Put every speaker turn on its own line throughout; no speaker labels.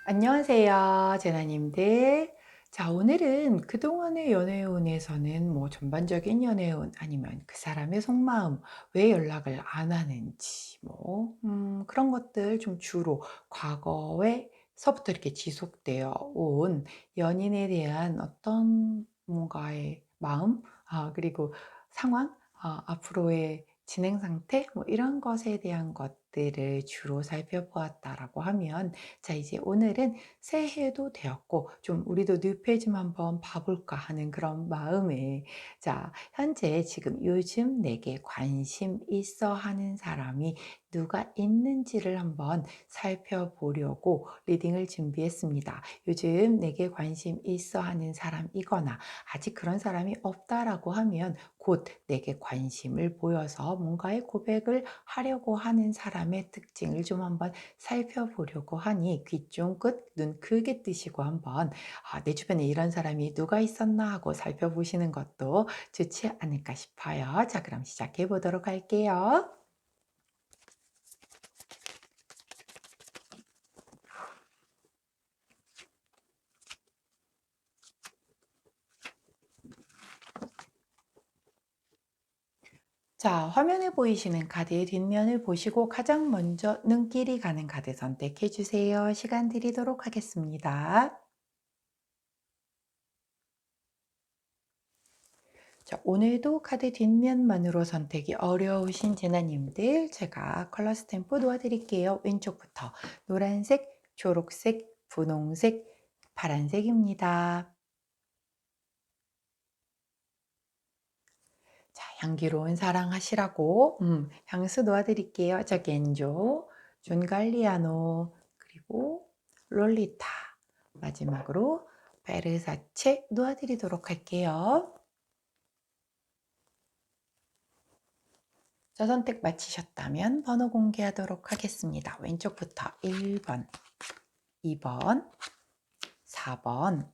안녕하세요, 제나님들. 자, 오늘은 그동안의 연애운에서는 뭐 전반적인 연애운 아니면 그 사람의 속마음, 왜 연락을 안 하는지, 그런 것들 좀 주로 과거에서부터 이렇게 지속되어 온 연인에 대한 어떤 뭔가의 마음, 그리고 상황, 앞으로의 진행 상태, 뭐 이런 것에 대한 것들을 주로 살펴보았다라고 하면 자, 이제 오늘은 새해도 되었고 좀 우리도 뉴페 좀 한번 봐볼까 하는 그런 마음에 자, 현재 지금 요즘 내게 관심 있어 하는 사람이 누가 있는지를 한번 살펴보려고 리딩을 준비했습니다. 요즘 내게 관심 있어 하는 사람이거나 아직 그런 사람이 없다라고 하면 곧 내게 관심을 보여서 뭔가의 고백을 하려고 하는 사람의 특징을 좀 한번 살펴보려고 하니 귀 쫑긋 눈 크게 뜨시고 한번 내 주변에 이런 사람이 누가 있었나 하고 살펴보시는 것도 좋지 않을까 싶어요. 자, 그럼 시작해 보도록 할게요. 자, 화면에 보이시는 카드의 뒷면을 보시고 가장 먼저 눈길이 가는 카드 선택해 주세요. 시간 드리도록 하겠습니다. 자, 오늘도 카드 뒷면만으로 선택이 어려우신 제나님들 제가 컬러 스탬프 놓아드릴게요. 왼쪽부터 노란색, 초록색, 분홍색, 파란색입니다. 자, 향기로운 사랑하시라고 향수 놓아드릴게요. 저 겐조, 존갈리아노, 그리고 롤리타, 마지막으로 베르사체 놓아드리도록 할게요. 자, 선택 마치셨다면 번호 공개하도록 하겠습니다. 왼쪽부터 1번, 2번, 4번,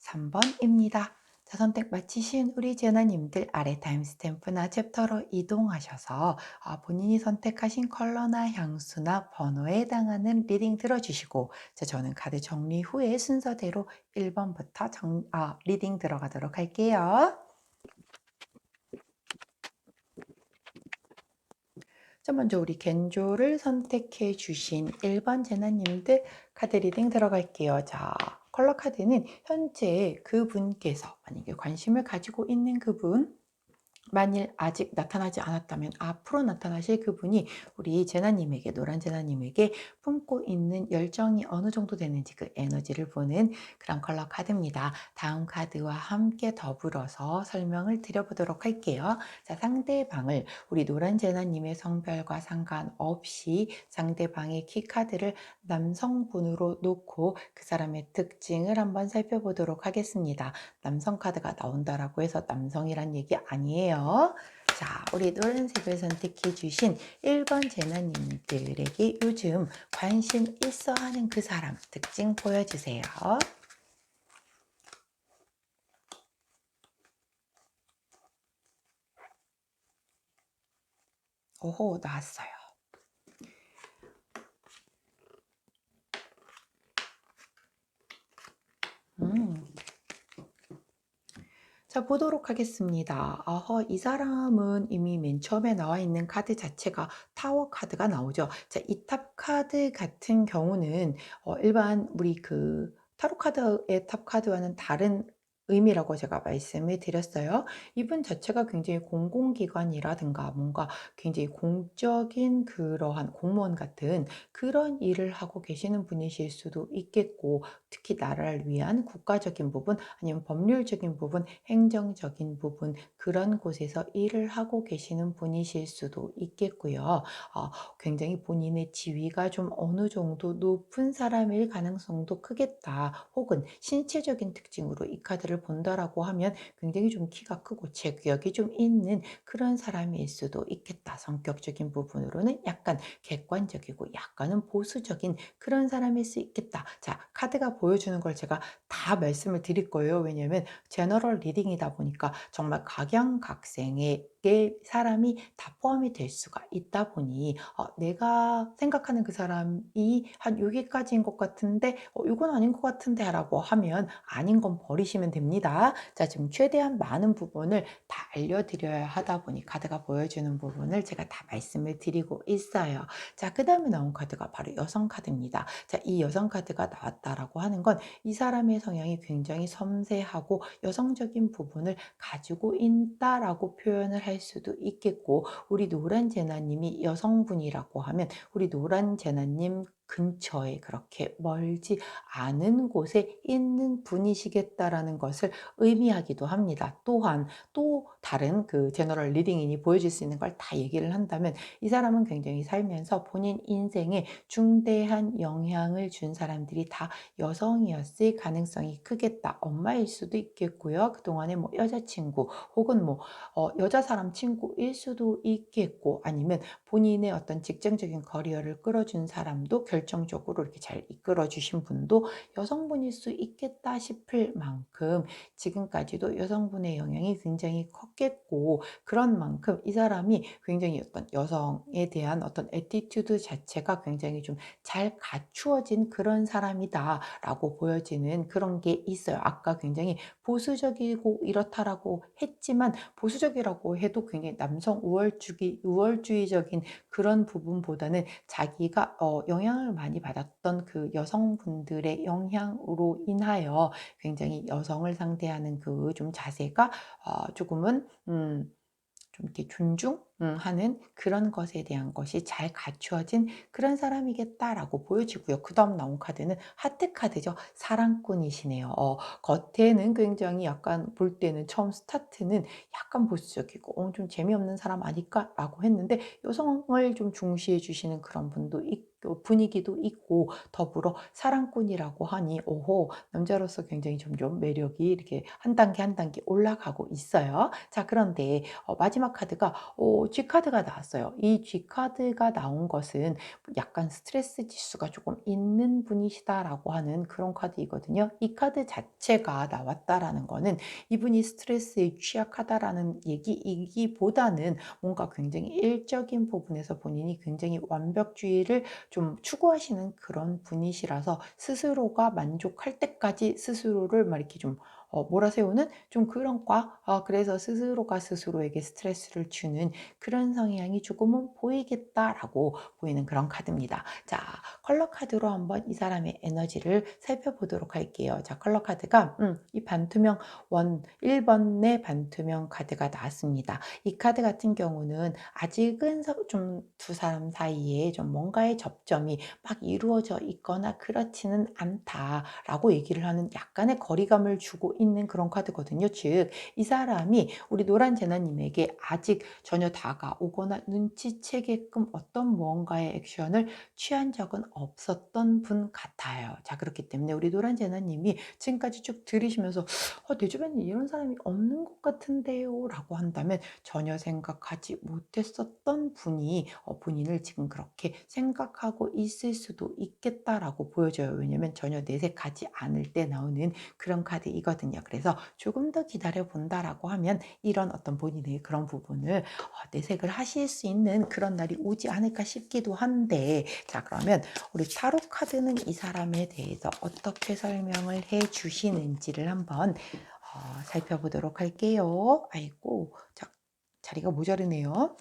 3번입니다. 자, 선택 마치신 우리 제나님들 아래 타임스탬프나 챕터로 이동하셔서 본인이 선택하신 컬러나 향수나 번호에 해당하는 리딩 들어주시고 자, 저는 카드 정리 후에 순서대로 1번부터 리딩 들어가도록 할게요. 자, 먼저 우리 겐조를 선택해 주신 1번 제나님들 카드 리딩 들어갈게요. 자, 컬러 카드는 현재 그분께서 만약에 관심을 가지고 있는 그분 만일 아직 나타나지 않았다면 앞으로 나타나실 그분이 우리 제나님에게 노란 제나님에게 품고 있는 열정이 어느 정도 되는지 그 에너지를 보는 그런 컬러 카드입니다. 다음 카드와 함께 더불어서 설명을 드려보도록 할게요. 자, 상대방을 우리 노란 제나님의 성별과 상관없이 상대방의 키카드를 남성분으로 놓고 그 사람의 특징을 한번 살펴보도록 하겠습니다. 남성 카드가 나온다라고 해서 남성이란 얘기 아니에요. 자, 우리 노란색을 선택해 주신 1번 제나님들에게 요즘 관심 있어 하는 그 사람 특징 보여주세요. 오호, 나왔어요. 음. 자, 보도록 하겠습니다. 이 사람은 이미 맨 처음에 나와 있는 카드 자체가 타워 카드가 나오죠. 자, 이 탑 카드 같은 경우는 일반 우리 그 타로 카드의 탑 카드와는 다른 의미라고 제가 말씀을 드렸어요. 이분 자체가 굉장히 공공기관이라든가 뭔가 굉장히 공적인 그러한 공무원 같은 그런 일을 하고 계시는 분이실 수도 있겠고, 특히 나라를 위한 국가적인 부분 아니면 법률적인 부분, 행정적인 부분 그런 곳에서 일을 하고 계시는 분이실 수도 있겠고요. 굉장히 본인의 지위가 좀 어느 정도 높은 사람일 가능성도 크겠다. 혹은 신체적인 특징으로 이 카드를 카드를 본다라고 하면 굉장히 좀 키가 크고 제구력이 좀 있는 그런 사람일 수도 있겠다. 성격적인 부분으로는 약간 객관적이고 약간은 보수적인 그런 사람일 수 있겠다. 자, 카드가 보여주는 걸 제가 다 말씀을 드릴 거예요. 왜냐하면 제너럴 리딩이다 보니까 정말 각양각색의 사람이 다 포함이 될 수가 있다 보니 내가 생각하는 그 사람이 한 여기까지인 것 같은데 이건 아닌 것 같은데 라고 하면 아닌 건 버리시면 됩니다. 자, 지금 최대한 많은 부분을 다 알려드려야 하다 보니 카드가 보여주는 부분을 제가 다 말씀을 드리고 있어요. 자, 그 다음에 나온 카드가 바로 여성 카드입니다. 자, 이 여성 카드가 나왔다라고 하는 건 이 사람의 성향이 굉장히 섬세하고 여성적인 부분을 가지고 있다라고 표현을 할 수도 있겠고, 우리 노란 제나님이 여성분이라고 하면 우리 노란 제나님 근처에 그렇게 멀지 않은 곳에 있는 분이시겠다라는 것을 의미하기도 합니다. 또한 또 다른 그 제너럴 리딩인이 보여줄 수 있는 걸 다 얘기를 한다면 이 사람은 굉장히 살면서 본인 인생에 중대한 영향을 준 사람들이 다 여성이었을 가능성이 크겠다. 엄마일 수도 있겠고요. 그동안에 뭐 여자친구 혹은 뭐 여자 사람 친구일 수도 있겠고, 아니면 본인의 어떤 직장적인 커리어를 끌어준 사람도 결정적으로 이렇게 잘 이끌어 주신 분도 여성분일 수 있겠다 싶을 만큼 지금까지도 여성분의 영향이 굉장히 컸겠고, 그런 만큼 이 사람이 굉장히 어떤 여성에 대한 어떤 애티튜드 자체가 굉장히 좀 잘 갖추어진 그런 사람이다라고 보여지는 그런 게 있어요. 아까 굉장히 보수적이고 이렇다라고 했지만 보수적이라고 해도 굉장히 남성 우월주의적인 그런 부분보다는 자기가 영향을 많이 받았던 그 여성분들의 영향으로 인하여 굉장히 여성을 상대하는 그 좀 자세가 조금은 좀 이렇게 존중하는 그런 것에 대한 것이 잘 갖추어진 그런 사람이겠다라고 보여지고요. 그 다음 나온 카드는 하트 카드죠. 사랑꾼이시네요. 겉에는 굉장히 약간 볼 때는 처음 스타트는 약간 보수적이고 좀 재미없는 사람 아닐까라고 했는데 여성을 좀 중시해 주시는 그런 분도 있고 분위기도 있고, 더불어 사랑꾼이라고 하니 오호, 남자로서 굉장히 점점 매력이 이렇게 한 단계 한 단계 올라가고 있어요. 자, 그런데 마지막 카드가 G카드가 나왔어요. 이 G카드가 나온 것은 약간 스트레스 지수가 조금 있는 분이시다라고 하는 그런 카드이거든요. 이 카드 자체가 나왔다라는 거는 이분이 스트레스에 취약하다라는 얘기이기보다는 뭔가 굉장히 일적인 부분에서 본인이 굉장히 완벽주의를 좀 추구하시는 그런 분이시라서 스스로가 만족할 때까지 스스로를 막 이렇게 좀 몰아세우는 좀 그런 그래서 스스로가 스스로에게 스트레스를 주는 그런 성향이 조금은 보이겠다라고 보이는 그런 카드입니다. 자, 컬러 카드로 한번 이 사람의 에너지를 살펴보도록 할게요. 자, 컬러 카드가 이 반투명 1번의 반투명 카드가 나왔습니다. 이 카드 같은 경우는 아직은 좀 두 사람 사이에 좀 뭔가의 접점이 막 이루어져 있거나 그렇지는 않다라고 얘기를 하는 약간의 거리감을 주고 있는 그런 카드거든요. 즉, 이 사람이 우리 노란 제나님에게 아직 전혀 다가오거나 눈치채게끔 어떤 무언가의 액션을 취한 적은 없었던 분 같아요. 자, 그렇기 때문에 우리 노란 제나님이 지금까지 쭉 들으시면서 내 주변에 이런 사람이 없는 것 같은데요 라고 한다면 전혀 생각하지 못했었던 분이 본인을 지금 그렇게 생각하고 있을 수도 있겠다라고 보여져요. 왜냐면 전혀 내색하지 않을 때 나오는 그런 카드이거든요. 그래서 조금 더 기다려 본다라고 하면 이런 어떤 본인의 그런 부분을 내색을 하실 수 있는 그런 날이 오지 않을까 싶기도 한데, 자, 그러면 우리 타로 카드는 이 사람에 대해서 어떻게 설명을 해 주시는지를 한번 살펴보도록 할게요. 아이고, 자, 자리가 모자르네요.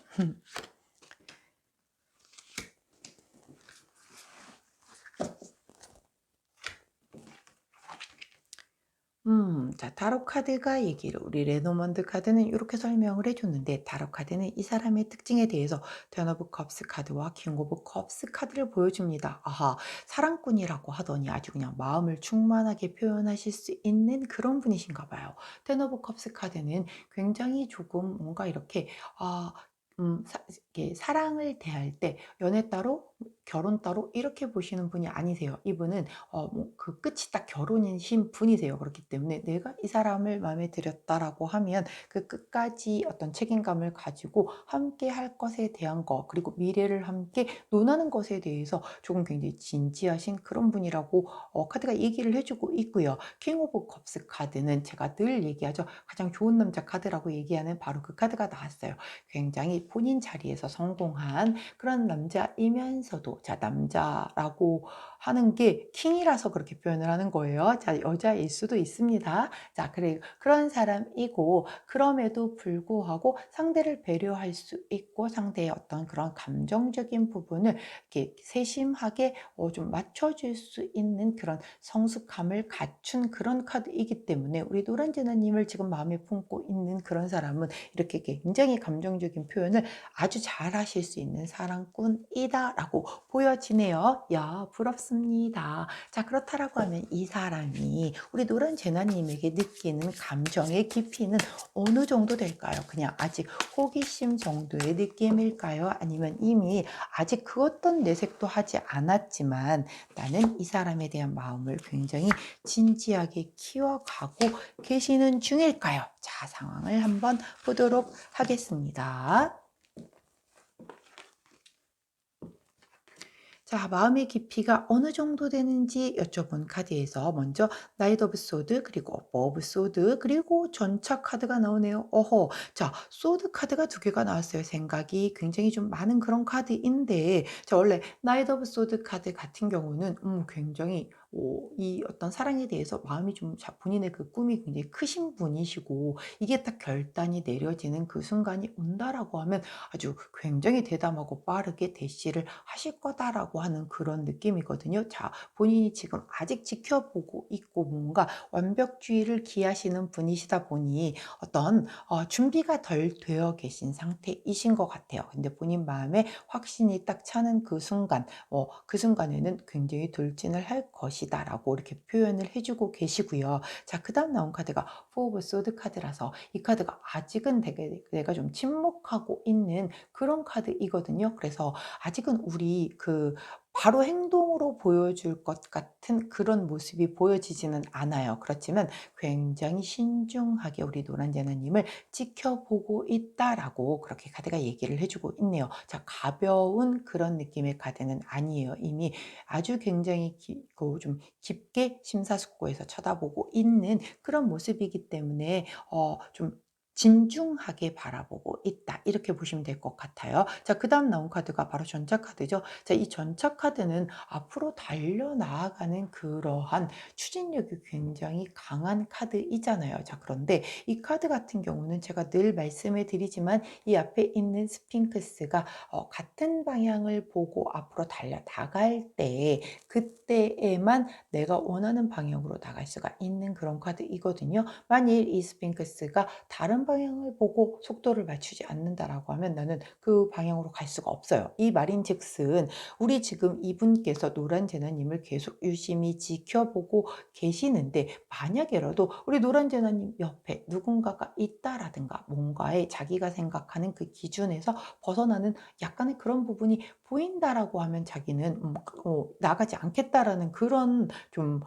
자, 타로 카드가 얘기를, 우리 레노먼드 카드는 이렇게 설명을 해줬는데, 타로 카드는 이 사람의 특징에 대해서 텐 오브 컵스 카드와 킹 오브 컵스 카드를 보여줍니다. 아하, 사랑꾼이라고 하더니 아주 그냥 마음을 충만하게 표현하실 수 있는 그런 분이신가 봐요. 텐 오브 컵스 카드는 굉장히 조금 뭔가 이렇게 이렇게 사랑을 대할 때 연애 따로 결혼 따로 이렇게 보시는 분이 아니세요. 이분은 뭐 그 끝이 딱 결혼이신 분이세요. 그렇기 때문에 내가 이 사람을 마음에 들였다라고 하면 그 끝까지 어떤 책임감을 가지고 함께 할 것에 대한 거, 그리고 미래를 함께 논하는 것에 대해서 조금 굉장히 진지하신 그런 분이라고 카드가 얘기를 해주고 있고요. 킹 오브 컵스 카드는 제가 늘 얘기하죠. 가장 좋은 남자 카드라고 얘기하는 바로 그 카드가 나왔어요. 굉장히 본인 자리에서 성공한 그런 남자이면서도, 자, 남자라고 하는 게 킹이라서 그렇게 표현을 하는 거예요. 자, 여자일 수도 있습니다. 자, 그래, 그런 사람이고, 그럼에도 불구하고 상대를 배려할 수 있고, 상대의 어떤 그런 감정적인 부분을 이렇게 세심하게 좀 맞춰줄 수 있는 그런 성숙함을 갖춘 그런 카드이기 때문에, 우리 노란제나님을 지금 마음에 품고 있는 그런 사람은 이렇게 굉장히 감정적인 표현을 아주 잘 하실 수 있는 사랑꾼이다라고 보여지네요. 야, 부럽습니다. 자, 그렇다라고 하면 이 사람이 우리 노란제나님에게 느끼는 감정의 깊이는 어느 정도 될까요? 그냥 아직 호기심 정도의 느낌일까요? 아니면 이미 아직 그 어떤 내색도 하지 않았지만 나는 이 사람에 대한 마음을 굉장히 진지하게 키워가고 계시는 중일까요? 자, 상황을 한번 보도록 하겠습니다. 자, 마음의 깊이가 어느 정도 되는지 여쭤본 카드에서 먼저 나이트 오브 소드, 그리고 오브 소드, 그리고 전차 카드가 나오네요. 어허, 자, 소드 카드가 두 개가 나왔어요. 생각이 굉장히 좀 많은 그런 카드인데, 자, 원래 나이트 오브 소드 카드 같은 경우는 굉장히 이 어떤 사랑에 대해서 마음이 좀 본인의 그 꿈이 굉장히 크신 분이시고, 이게 딱 결단이 내려지는 그 순간이 온다라고 하면 아주 굉장히 대담하고 빠르게 대시를 하실 거다라고 하는 그런 느낌이거든요. 자, 본인이 지금 아직 지켜보고 있고 뭔가 완벽주의를 기하시는 분이시다 보니 어떤 준비가 덜 되어 계신 상태이신 것 같아요. 근데 본인 마음에 확신이 딱 차는 그 순간, 그 순간에는 굉장히 돌진을 할 것이다라고 이렇게 표현을 해주고 계시고요. 자, 그 다음 나온 카드가 포 오브 소드 카드라서 이 카드가 아직은 되게 내가 좀 침묵하고 있는 그런 카드이거든요. 그래서 아직은 우리 바로 행동으로 보여줄 것 같은 그런 모습이 보여지지는 않아요. 그렇지만 굉장히 신중하게 우리 노란제나님을 지켜보고 있다라고 그렇게 카드가 얘기를 해주고 있네요. 자, 가벼운 그런 느낌의 카드는 아니에요. 이미 아주 굉장히 좀 깊게 심사숙고해서 쳐다보고 있는 그런 모습이기 때문에 좀 진중하게 바라보고 있다. 이렇게 보시면 될 것 같아요. 자, 그 다음 나온 카드가 바로 전차 카드죠. 자, 이 전차 카드는 앞으로 달려나가는 그러한 추진력이 굉장히 강한 카드이잖아요. 자, 그런데 이 카드 같은 경우는 제가 늘 말씀을 드리지만 이 앞에 있는 스핑크스가 같은 방향을 보고 앞으로 달려나갈 때 그때에만 내가 원하는 방향으로 나갈 수가 있는 그런 카드이거든요. 만일 이 스핑크스가 다른 방향을 보고 속도를 맞추지 않는다라고 하면 나는 그 방향으로 갈 수가 없어요. 이 말인즉슨 우리 지금 이분께서 노란제나님을 계속 유심히 지켜보고 계시는데, 만약에라도 우리 노란제나님 옆에 누군가가 있다라든가 뭔가에 자기가 생각하는 그 기준에서 벗어나는 약간의 그런 부분이 보인다라고 하면 자기는 나가지 않겠다라는 그런 좀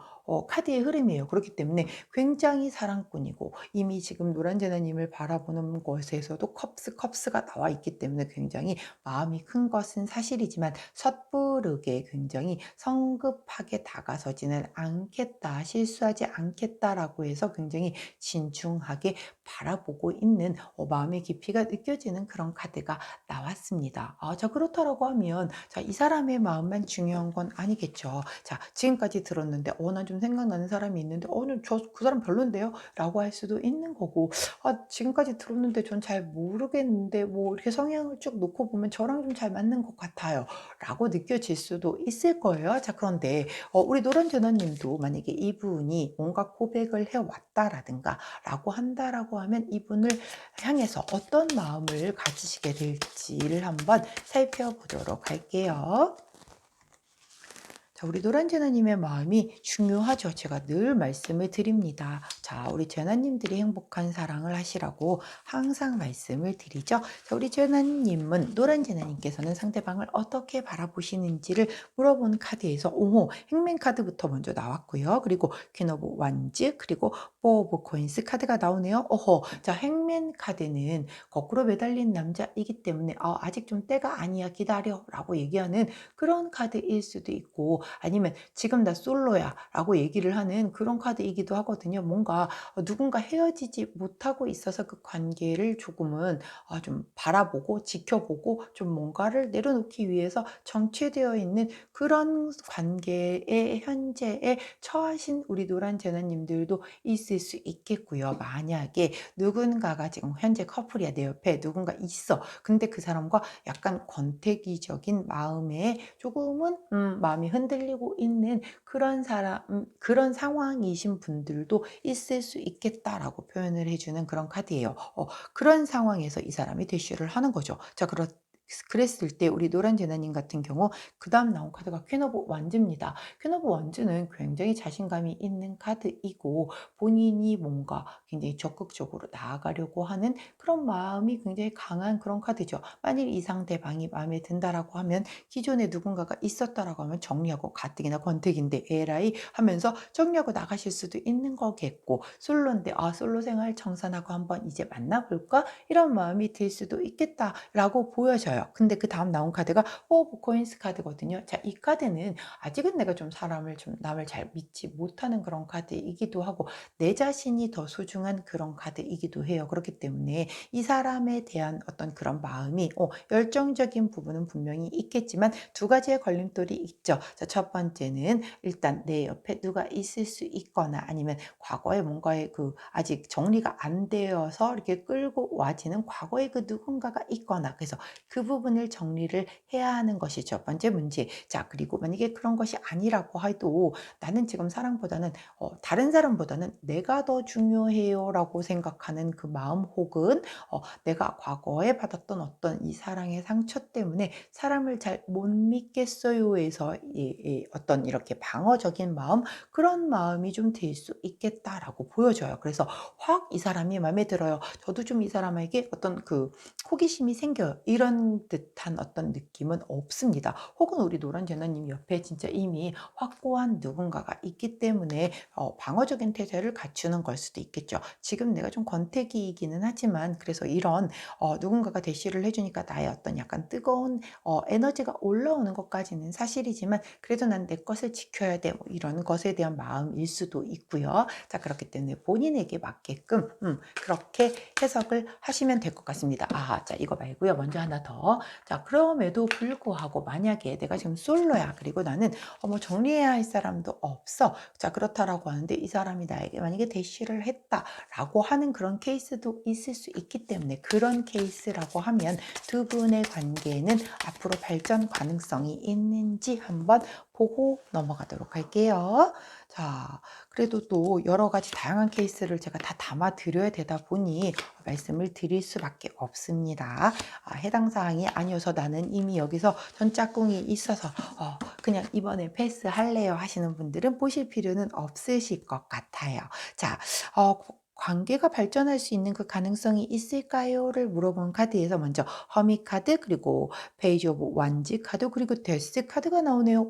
카드의 흐름이에요. 그렇기 때문에 굉장히 사랑꾼이고 이미 지금 노란제나님을 바라보는 것에서도 컵스가 나와 있기 때문에 굉장히 마음이 큰 것은 사실이지만 섣부르게 굉장히 성급하게 다가서지는 않겠다, 실수하지 않겠다라고 해서 굉장히 진중하게 바라보고 있는 마음의 깊이가 느껴지는 그런 카드가 나왔습니다. 자, 그렇다라고 하면 자, 이 사람의 마음만 중요한 건 아니겠죠. 자, 지금까지 들었는데 난 좀 생각나는 사람이 있는데 그 사람 별론데요? 라고 할 수도 있는 거고, 지금까지 들었는데 전 잘 모르겠는데 뭐 이렇게 성향을 쭉 놓고 보면 저랑 좀 잘 맞는 것 같아요. 라고 느껴질 수도 있을 거예요. 자, 그런데 우리 노란전화님도 만약에 이분이 뭔가 고백을 해왔다라든가 라고 한다라고 하면 이분을 향해서 어떤 마음을 가지시게 될지를 한번 살펴보도록 할게요. 자, 우리 노란제나님의 마음이 중요하죠. 제가 늘 말씀을 드립니다. 자, 우리 재나님들이 행복한 사랑을 하시라고 항상 말씀을 드리죠. 자, 우리 재나님은 노란 재나님께서는 상대방을 어떻게 바라보시는지를 물어본 카드에서 행맨 카드부터 먼저 나왔고요. 그리고 퀸 오브 완즈 그리고 포 오브 코인스 카드가 나오네요. 자, 행맨 카드는 거꾸로 매달린 남자이기 때문에 아직 좀 때가 아니야 기다려라고 얘기하는 그런 카드일 수도 있고 아니면 지금 나 솔로야 라고 얘기를 하는 그런 카드이기도 하거든요. 뭔가 누군가 헤어지지 못하고 있어서 그 관계를 조금은 좀 바라보고 지켜보고 좀 뭔가를 내려놓기 위해서 정체되어 있는 그런 관계에 현재에 처하신 우리 노란 제나님들도 있을 수 있겠고요. 만약에 누군가가 지금 현재 커플이야 내 옆에 누군가 있어. 근데 그 사람과 약간 권태기적인 마음에 조금은 마음이 흔들리고 있는 그런 그런 상황이신 분들도 있을 수 있겠다라고 표현을 해주는 그런 카드예요. 그런 상황에서 이 사람이 대쉬를 하는 거죠. 자, 그랬을 때 우리 노란 제나님 같은 경우 그 다음 나온 카드가 퀸 오브 완즈입니다. 퀸 오브 완즈는 굉장히 자신감이 있는 카드이고 본인이 뭔가 굉장히 적극적으로 나아가려고 하는 그런 마음이 굉장히 강한 그런 카드죠. 만일 이 상대방이 마음에 든다라고 하면 기존에 누군가가 있었다라고 하면 정리하고 가뜩이나 권태기인데 에라이 하면서 정리하고 나가실 수도 있는 거겠고 솔로인데 솔로 생활 청산하고 한번 이제 만나볼까? 이런 마음이 들 수도 있겠다라고 보여져요. 근데 그 다음 나온 카드가 오브 코인스 카드거든요. 자, 이 카드는 아직은 내가 좀 남을 잘 믿지 못하는 그런 카드이기도 하고 내 자신이 더 소중한 그런 카드이기도 해요. 그렇기 때문에 이 사람에 대한 어떤 그런 마음이 열정적인 부분은 분명히 있겠지만 두 가지의 걸림돌이 있죠. 자, 첫 번째는 일단 내 옆에 누가 있을 수 있거나 아니면 과거에 뭔가의 아직 정리가 안 되어서 이렇게 끌고 와지는 과거의 그 누군가가 있거나 그래서 그 부분을 정리를 해야 하는 것이 첫 번째 문제. 자, 그리고 만약에 그런 것이 아니라고 해도 나는 지금 사랑보다는 다른 사람보다는 내가 더 중요해요라고 생각하는 그 마음 혹은 내가 과거에 받았던 어떤 이 사랑의 상처 때문에 사람을 잘 못 믿겠어요에서 어떤 이렇게 방어적인 마음 그런 마음이 좀 될 수 있겠다라고 보여져요. 그래서 확 이 사람이 마음에 들어요. 저도 좀 이 사람에게 어떤 호기심이 생겨요. 이런 듯한 어떤 느낌은 없습니다. 혹은 우리 노란 제나님 옆에 진짜 이미 확고한 누군가가 있기 때문에 방어적인 태세를 갖추는 걸 수도 있겠죠. 지금 내가 좀 권태기이기는 하지만 그래서 이런 누군가가 대시를 해주니까 나의 어떤 약간 뜨거운 에너지가 올라오는 것까지는 사실이지만 그래도 난 내 것을 지켜야 돼. 뭐 이런 것에 대한 마음일 수도 있고요. 자, 그렇기 때문에 본인에게 맞게끔 그렇게 해석을 하시면 될 것 같습니다. 자, 이거 말고요. 먼저 하나 더. 자, 그럼에도 불구하고 만약에 내가 지금 솔로야. 그리고 나는 뭐 정리해야 할 사람도 없어. 자, 그렇다라고 하는데 이 사람이 나에게 만약에 대시를 했다라고 하는 그런 케이스도 있을 수 있기 때문에 그런 케이스라고 하면 두 분의 관계는 앞으로 발전 가능성이 있는지 한번 보고 넘어가도록 할게요. 자, 그래도 또 여러 가지 다양한 케이스를 제가 다 담아 드려야 되다 보니 말씀을 드릴 수밖에 없습니다. 해당 사항이 아니어서 나는 이미 여기서 전 짝꿍이 있어서 그냥 이번에 패스할래요 하시는 분들은 보실 필요는 없으실 것 같아요. 자, 관계가 발전할 수 있는 그 가능성이 있을까요?를 물어본 카드에서 먼저 허미 카드 그리고 페이지 오브 완지 카드 그리고 데스 카드가 나오네요.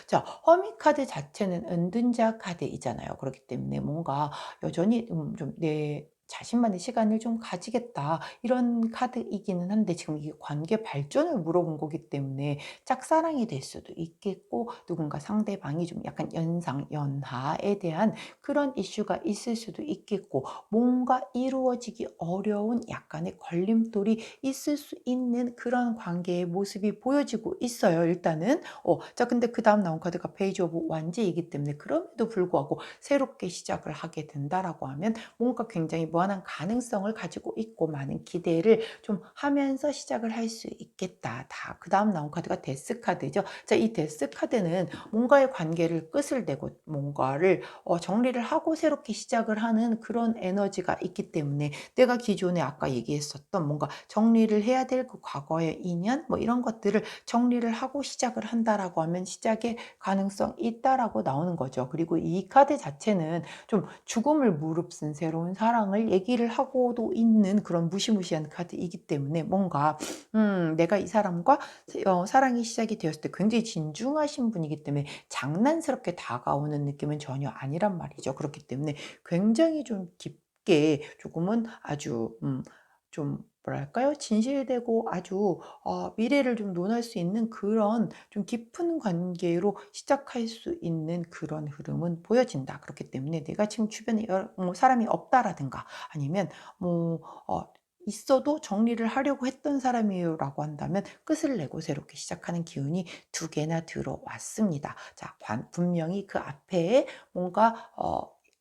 자, 허미 카드 자체는 은둔자 카드이잖아요. 그렇기 때문에 뭔가 여전히 좀 내 자신만의 시간을 좀 가지겠다 이런 카드이기는 한데 지금 이게 관계 발전을 물어본 거기 때문에 짝사랑이 될 수도 있겠고 누군가 상대방이 좀 약간 연하에 대한 그런 이슈가 있을 수도 있겠고 뭔가 이루어지기 어려운 약간의 걸림돌이 있을 수 있는 그런 관계의 모습이 보여지고 있어요. 일단은 자, 근데 그 다음 나온 카드가 페이지 오브 완지이기 때문에 그럼에도 불구하고 새롭게 시작을 하게 된다라고 하면 뭔가 굉장히 무한한 가능성을 가지고 있고 많은 기대를 좀 하면서 시작을 할 수 있겠다. 다 그다음 나온 카드가 데스 카드죠. 자, 이 데스 카드는 뭔가의 관계를 끝을 내고 뭔가를 정리를 하고 새롭게 시작을 하는 그런 에너지가 있기 때문에 내가 기존에 아까 얘기했었던 뭔가 정리를 해야 될 그 과거의 인연 뭐 이런 것들을 정리를 하고 시작을 한다라고 하면 시작의 가능성이 있다라고 나오는 거죠. 그리고 이 카드 자체는 좀 죽음을 무릅쓴 새로운 사랑을 얘기를 하고도 있는 그런 무시무시한 카드이기 때문에 뭔가 내가 이 사람과 사랑이 시작이 되었을 때 굉장히 진중하신 분이기 때문에 장난스럽게 다가오는 느낌은 전혀 아니란 말이죠. 그렇기 때문에 굉장히 좀 깊게 조금은 아주 좀 뭐랄까요? 진실되고 아주 미래를 좀 논할 수 있는 그런 좀 깊은 관계로 시작할 수 있는 그런 흐름은 보여진다. 그렇기 때문에 내가 지금 주변에 사람이 없다라든가 아니면 뭐 있어도 정리를 하려고 했던 사람이요라고 한다면 끝을 내고 새롭게 시작하는 기운이 두 개나 들어왔습니다. 자, 분명히 그 앞에 뭔가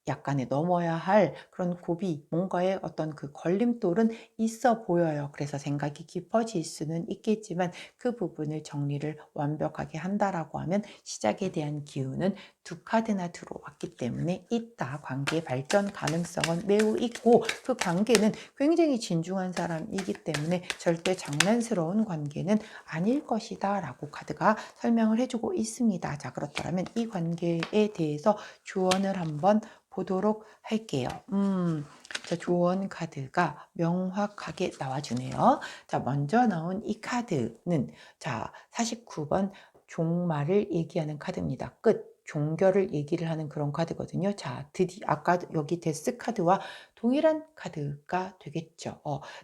약간의 넘어야 할 그런 고비, 뭔가의 어떤 그 걸림돌은 있어 보여요. 그래서 생각이 깊어질 수는 있겠지만 그 부분을 정리를 완벽하게 한다라고 하면 시작에 대한 기운은 두 카드나 들어왔기 때문에 있다. 관계 발전 가능성은 매우 있고 그 관계는 굉장히 진중한 사람이기 때문에 절대 장난스러운 관계는 아닐 것이다 라고 카드가 설명을 해주고 있습니다. 자, 그렇다면 이 관계에 대해서 조언을 한번 보도록 할게요. 자, 조언 카드가 명확하게 나와주네요. 자, 먼저 나온 이 카드는 자, 49번 종말을 얘기하는 카드입니다. 끝. 종결을 얘기를 하는 그런 카드거든요. 자, 드디어 아까 여기 데스 카드와 동일한 카드가 되겠죠.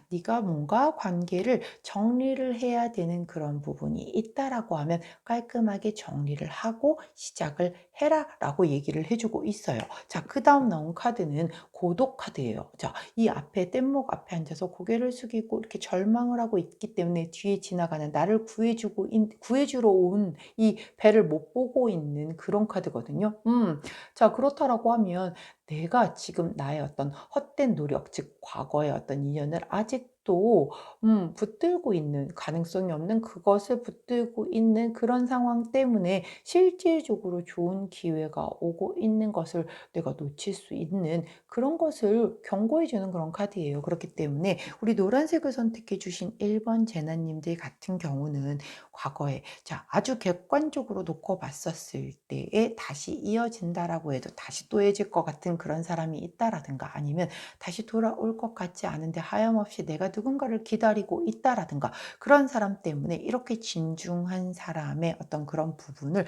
네가 뭔가 관계를 정리를 해야 되는 그런 부분이 있다라고 하면 깔끔하게 정리를 하고 시작을 해라라고 얘기를 해주고 있어요. 자, 그 다음 나온 카드는 고독 카드예요. 자, 이 앞에 뗏목 앞에 앉아서 고개를 숙이고 이렇게 절망을 하고 있기 때문에 뒤에 지나가는 나를 구해주러 온 이 배를 못 보고 있는 그런 카드거든요. 자, 그렇다라고 하면 내가 지금 나의 어떤 헛된 노력, 즉 과거의 어떤 인연을 아직도 붙들고 있는 가능성이 없는 그것을 붙들고 있는 그런 상황 때문에 실질적으로 좋은 기회가 오고 있는 것을 내가 놓칠 수 있는 그런 것을 경고해 주는 그런 카드예요. 그렇기 때문에 우리 노란색을 선택해 주신 1번 제나님들 같은 경우는 과거에 자, 아주 객관적으로 놓고 봤었을 때에 다시 이어진다라고 해도 다시 또 해질 것 같은 그런 사람이 있다라든가 아니면 다시 돌아올 것 같지 않은데 하염없이 내가 누군가를 기다리고 있다라든가 그런 사람 때문에 이렇게 진중한 사람의 어떤 그런 부분을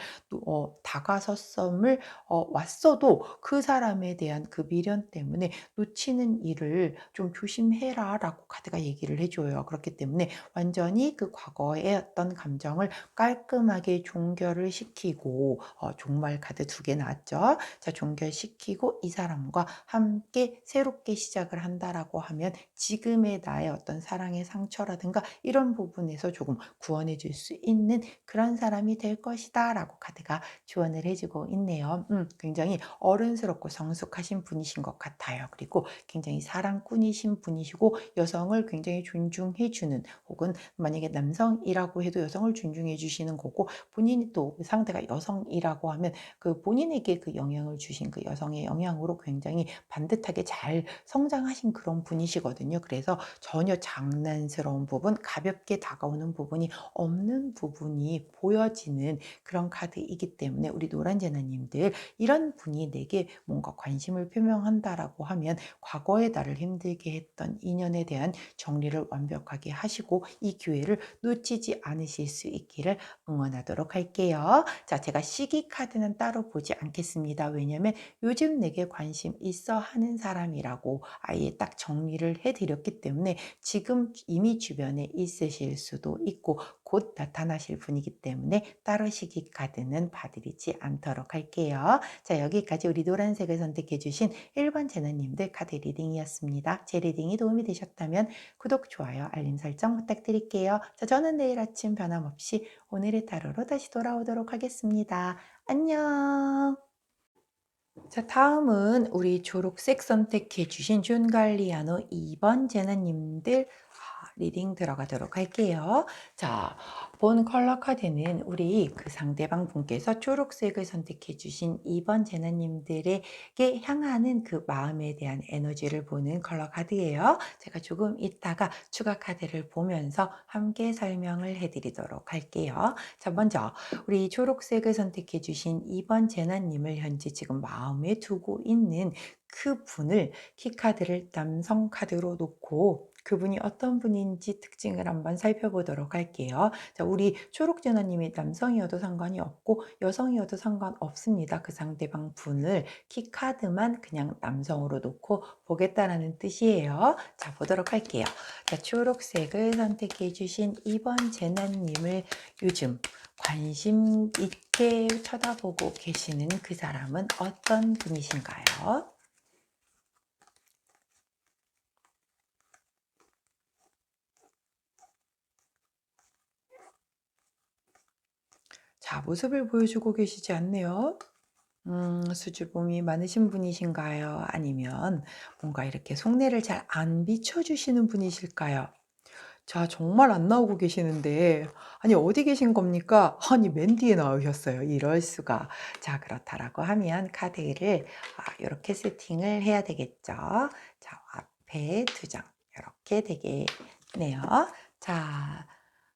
다가섰음을 왔어도 그 사람에 대한 그 미련 때문에 놓치는 일을 좀 조심해라라고 카드가 얘기를 해줘요. 그렇기 때문에 완전히 그 과거의 어떤 감정을 깔끔하게 종결을 시키고 종말 카드 두 개 나왔죠. 자, 종결시키고 이 사람과 함께 새롭게 시작을 한다라고 하면 지금의 나의 어떤 사랑의 상처라든가 이런 부분에서 조금 구원해 줄 수 있는 그런 사람이 될 것이다 라고 카드가 조언을 해주고 있네요. 굉장히 어른스럽고 성숙하신 분이신 것 같아요. 그리고 굉장히 사랑꾼이신 분이시고 여성을 굉장히 존중해주는 혹은 만약에 남성이라고 해도 여성을 존중해 주시는 거고 본인이 또 상대가 여성이라고 하면 그 본인에게 그 영향을 주신 그 여성의 영향으로 굉장히 반듯하게 잘 성장하신 그런 분이시거든요. 그래서 전혀 장난스러운 부분, 가볍게 다가오는 부분이 없는 부분이 보여지는 그런 카드이기 때문에 우리 노란제나님들 이런 분이 내게 뭔가 관심을 표명한다라고 하면 과거에 나를 힘들게 했던 인연에 대한 정리를 완벽하게 하시고 이 기회를 놓치지 않으실 수 있기를 응원하도록 할게요. 자, 제가 시기 카드는 따로 보지 않겠습니다. 왜냐하면 요즘 내게 관심 있어 하는 사람이라고 아예 딱 정리를 해드렸기 때문에 지금 이미 주변에 있으실 수도 있고 곧 나타나실 분이기 때문에 따로 시기 카드는 봐드리지 않도록 할게요. 자, 여기까지 우리 노란색을 선택해 주신 1번 제나님들 카드 리딩이었습니다. 제 리딩이 도움이 되셨다면 구독, 좋아요, 알림 설정 부탁드릴게요. 자, 저는 내일 아침 변함없이 오늘의 타로로 다시 돌아오도록 하겠습니다. 안녕! 자, 다음은 우리 초록색 선택해 주신 준갈리아노 2번 제나님들 리딩 들어가도록 할게요. 자, 본 컬러 카드는 우리 그 상대방 분께서 초록색을 선택해 주신 2번 제나님들에게 향하는 그 마음에 대한 에너지를 보는 컬러 카드예요. 제가 조금 이따가 추가 카드를 보면서 함께 설명을 해드리도록 할게요. 자, 먼저 우리 초록색을 선택해 주신 2번 제나님을 현재 지금 마음에 두고 있는 그 분을 키카드를 남성 카드로 놓고 그분이 어떤 분인지 특징을 한번 살펴보도록 할게요. 자, 우리 초록제나님이 남성이어도 상관이 없고 여성이어도 상관없습니다. 그 상대방 분을 키카드만 그냥 남성으로 놓고 보겠다라는 뜻이에요. 자, 보도록 할게요. 자, 초록색을 선택해 주신 2번 제나님을 요즘 관심 있게 쳐다보고 계시는 그 사람은 어떤 분이신가요? 자, 모습을 보여주고 계시지 않네요. 수줍음이 많으신 분이신가요? 아니면 뭔가 이렇게 속내를 잘 안 비춰주시는 분이실까요? 자, 정말 안 나오고 계시는데 아니 어디 계신 겁니까? 아니 맨 뒤에 나오셨어요. 이럴 수가. 자, 그렇다라고 하면 카드를 요렇게 세팅을 해야 되겠죠. 자, 앞에 두 장 요렇게 되겠네요. 자,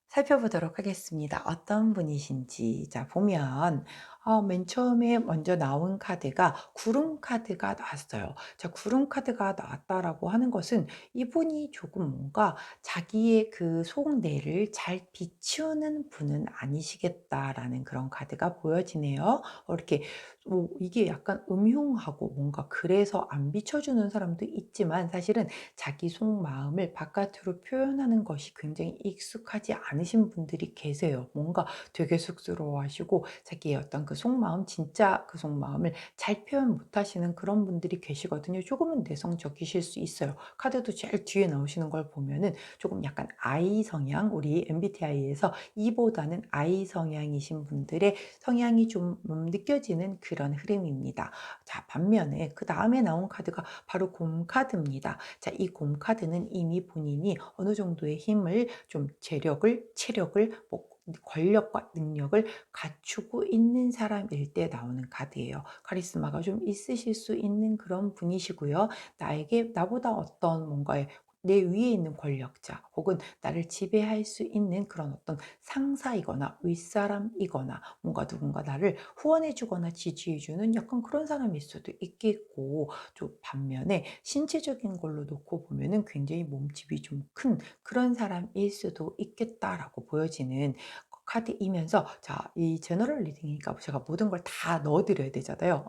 살펴보도록 하겠습니다. 어떤 분이신지. 자, 보면 맨 처음에 먼저 나온 카드가 구름 카드가 나왔어요. 자, 구름 카드가 나왔다라고 하는 것은 이분이 조금 뭔가 자기의 그 속내를 잘 비추는 분은 아니시겠다라는 그런 카드가 보여지네요. 이렇게 이게 약간 음흉하고 뭔가 그래서 안 비춰주는 사람도 있지만 사실은 자기 속마음을 바깥으로 표현하는 것이 굉장히 익숙하지 않으신 분들이 계세요. 뭔가 되게 쑥스러워하시고 자기의 어떤 그 속마음, 진짜 그 속마음을 잘 표현 못하시는 그런 분들이 계시거든요. 조금은 내성적이실 수 있어요. 카드도 제일 뒤에 나오시는 걸 보면은 조금 약간 I 성향, 우리 MBTI에서 E보다는 I 성향이신 분들의 성향이 좀 느껴지는 그런 흐름입니다. 자, 반면에 그 다음에 나온 카드가 바로 곰 카드입니다. 자, 이 곰 카드는 이미 본인이 어느 정도의 힘을 좀 재력을, 체력을, 뭐 권력과 능력을 갖추고 있는 사람일 때 나오는 카드예요. 카리스마가 좀 있으실 수 있는 그런 분이시고요. 나보다 어떤 뭔가의 내 위에 있는 권력자 혹은 나를 지배할 수 있는 그런 어떤 상사이거나 윗사람이거나 뭔가 누군가 나를 후원해 주거나 지지해 주는 약간 그런 사람일 수도 있겠고, 좀 반면에 신체적인 걸로 놓고 보면은 굉장히 몸집이 좀 큰 그런 사람일 수도 있겠다라고 보여지는 카드이면서, 자, 이 제너럴 리딩이니까 제가 모든 걸 다 넣어 드려야 되잖아요.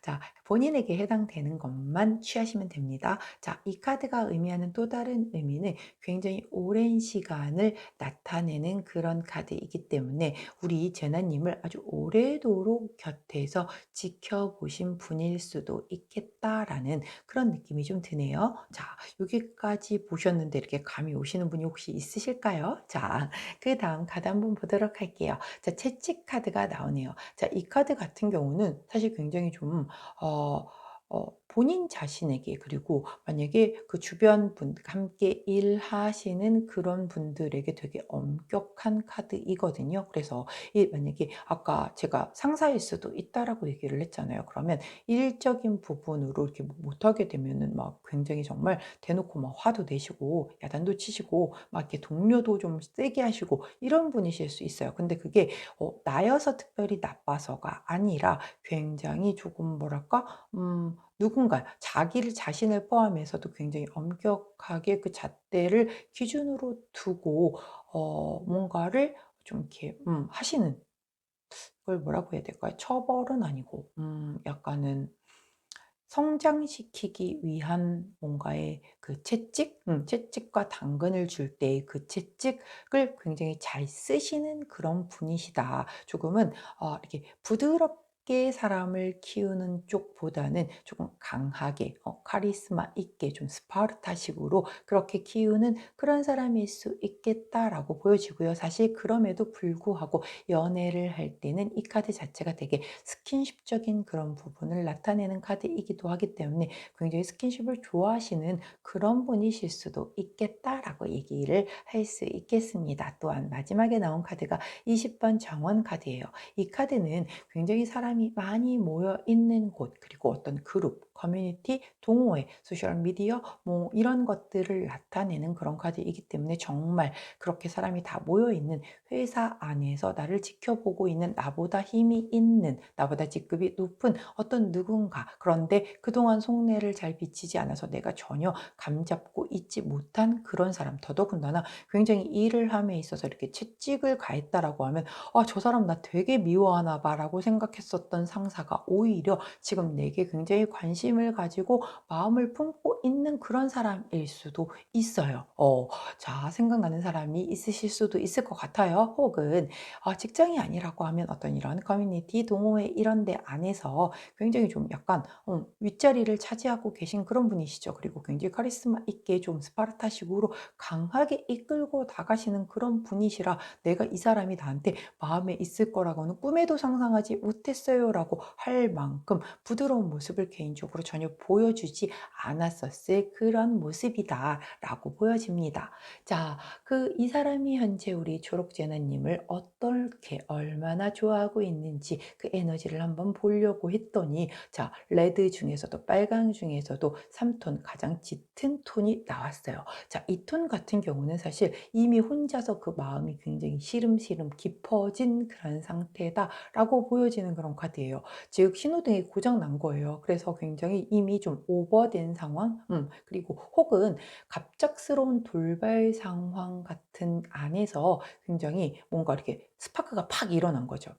자, 본인에게 해당되는 것만 취하시면 됩니다. 자, 이 카드가 의미하는 또 다른 의미는 굉장히 오랜 시간을 나타내는 그런 카드이기 때문에 우리 제나님을 아주 오래도록 곁에서 지켜보신 분일 수도 있겠다라는 그런 느낌이 좀 드네요. 자, 여기까지 보셨는데 이렇게 감이 오시는 분이 혹시 있으실까요? 자, 그다음 카드 한번 보도록 할게요. 자, 채찍 카드가 나오네요. 자, 이 카드 같은 경우는 사실 굉장히 좀 어 본인 자신에게, 그리고 만약에 그 주변 분 함께 일하시는 그런 분들에게 되게 엄격한 카드이거든요. 그래서 만약에 아까 제가 상사일 수도 있다라고 얘기를 했잖아요. 그러면 일적인 부분으로 이렇게 못하게 되면은 막 굉장히 정말 대놓고 막 화도 내시고 야단도 치시고 막 이렇게 동료도 좀 세게 하시고 이런 분이실 수 있어요. 근데 그게 나여서 특별히 나빠서가 아니라 굉장히 조금 뭐랄까 누군가 자기를 자신을 포함해서도 굉장히 엄격하게 그 잣대를 기준으로 두고 뭔가를 좀 이렇게 하시는, 그걸 뭐라고 해야 될까요? 처벌은 아니고 약간은 성장시키기 위한 뭔가의 그 채찍? 채찍과 당근을 줄 때 그 채찍을 굉장히 잘 쓰시는 그런 분이시다. 조금은 이렇게 부드럽 있게 사람을 키우는 쪽보다는 조금 강하게 카리스마 있게 좀 스파르타식으로 그렇게 키우는 그런 사람일 수 있겠다라고 보여지고요. 사실 그럼에도 불구하고 연애를 할 때는 이 카드 자체가 되게 스킨십적인 그런 부분을 나타내는 카드이기도 하기 때문에 굉장히 스킨십을 좋아하시는 그런 분이실 수도 있겠다라고 얘기를 할 수 있겠습니다. 또한 마지막에 나온 카드가 20번 정원 카드예요. 이 카드는 굉장히 사람이 많이 모여 있는 곳, 그리고 어떤 그룹, 커뮤니티, 동호회, 소셜 미디어 뭐 이런 것들을 나타내는 그런 카드이기 때문에 정말 그렇게 사람이 다 모여 있는 회사 안에서 나를 지켜보고 있는 나보다 힘이 있는, 나보다 직급이 높은 어떤 누군가. 그런데 그동안 속내를 잘 비치지 않아서 내가 전혀 감잡고 있지 못한 그런 사람. 더더군다나 굉장히 일을 함에 있어서 이렇게 채찍을 가했다라고 하면 저 사람 나 되게 미워하나 봐라고 생각했었던 상사가 오히려 지금 내게 굉장히 관심을 가지고 마음을 품고 있는 그런 사람일 수도 있어요. 자, 생각나는 사람이 있으실 수도 있을 것 같아요. 혹은 직장이 아니라고 하면 어떤 이런 커뮤니티, 동호회 이런 데 안에서 굉장히 좀 약간 윗자리를 차지하고 계신 그런 분이시죠. 그리고 굉장히 카리스마 있게 좀 스파르타식으로 강하게 이끌고 나가시는 그런 분이시라 내가 이 사람이 나한테 마음에 있을 거라고는 꿈에도 상상하지 못했어요라고 할 만큼 부드러운 모습을 개인적으로 전혀 보여주지 않았었을 그런 모습이다라고 보여집니다. 자, 이 사람이 현재 우리 초록제나님을 어떻게 얼마나 좋아하고 있는지 그 에너지를 한번 보려고 했더니 자, 레드 중에서도 빨강 중에서도 3톤 가장 짙은 톤이 나왔어요. 자, 이 톤 같은 경우는 사실 이미 혼자서 그 마음이 굉장히 시름시름 깊어진 그런 상태다라고 보여지는 그런 카드예요. 즉 신호등이 고장 난 거예요. 그래서 굉장히 이미 좀 오버된 상황, 그리고 혹은 갑작스러운 돌발 상황 같은 안에서 굉장히 뭔가 이렇게 스파크가 팍 일어난 거죠.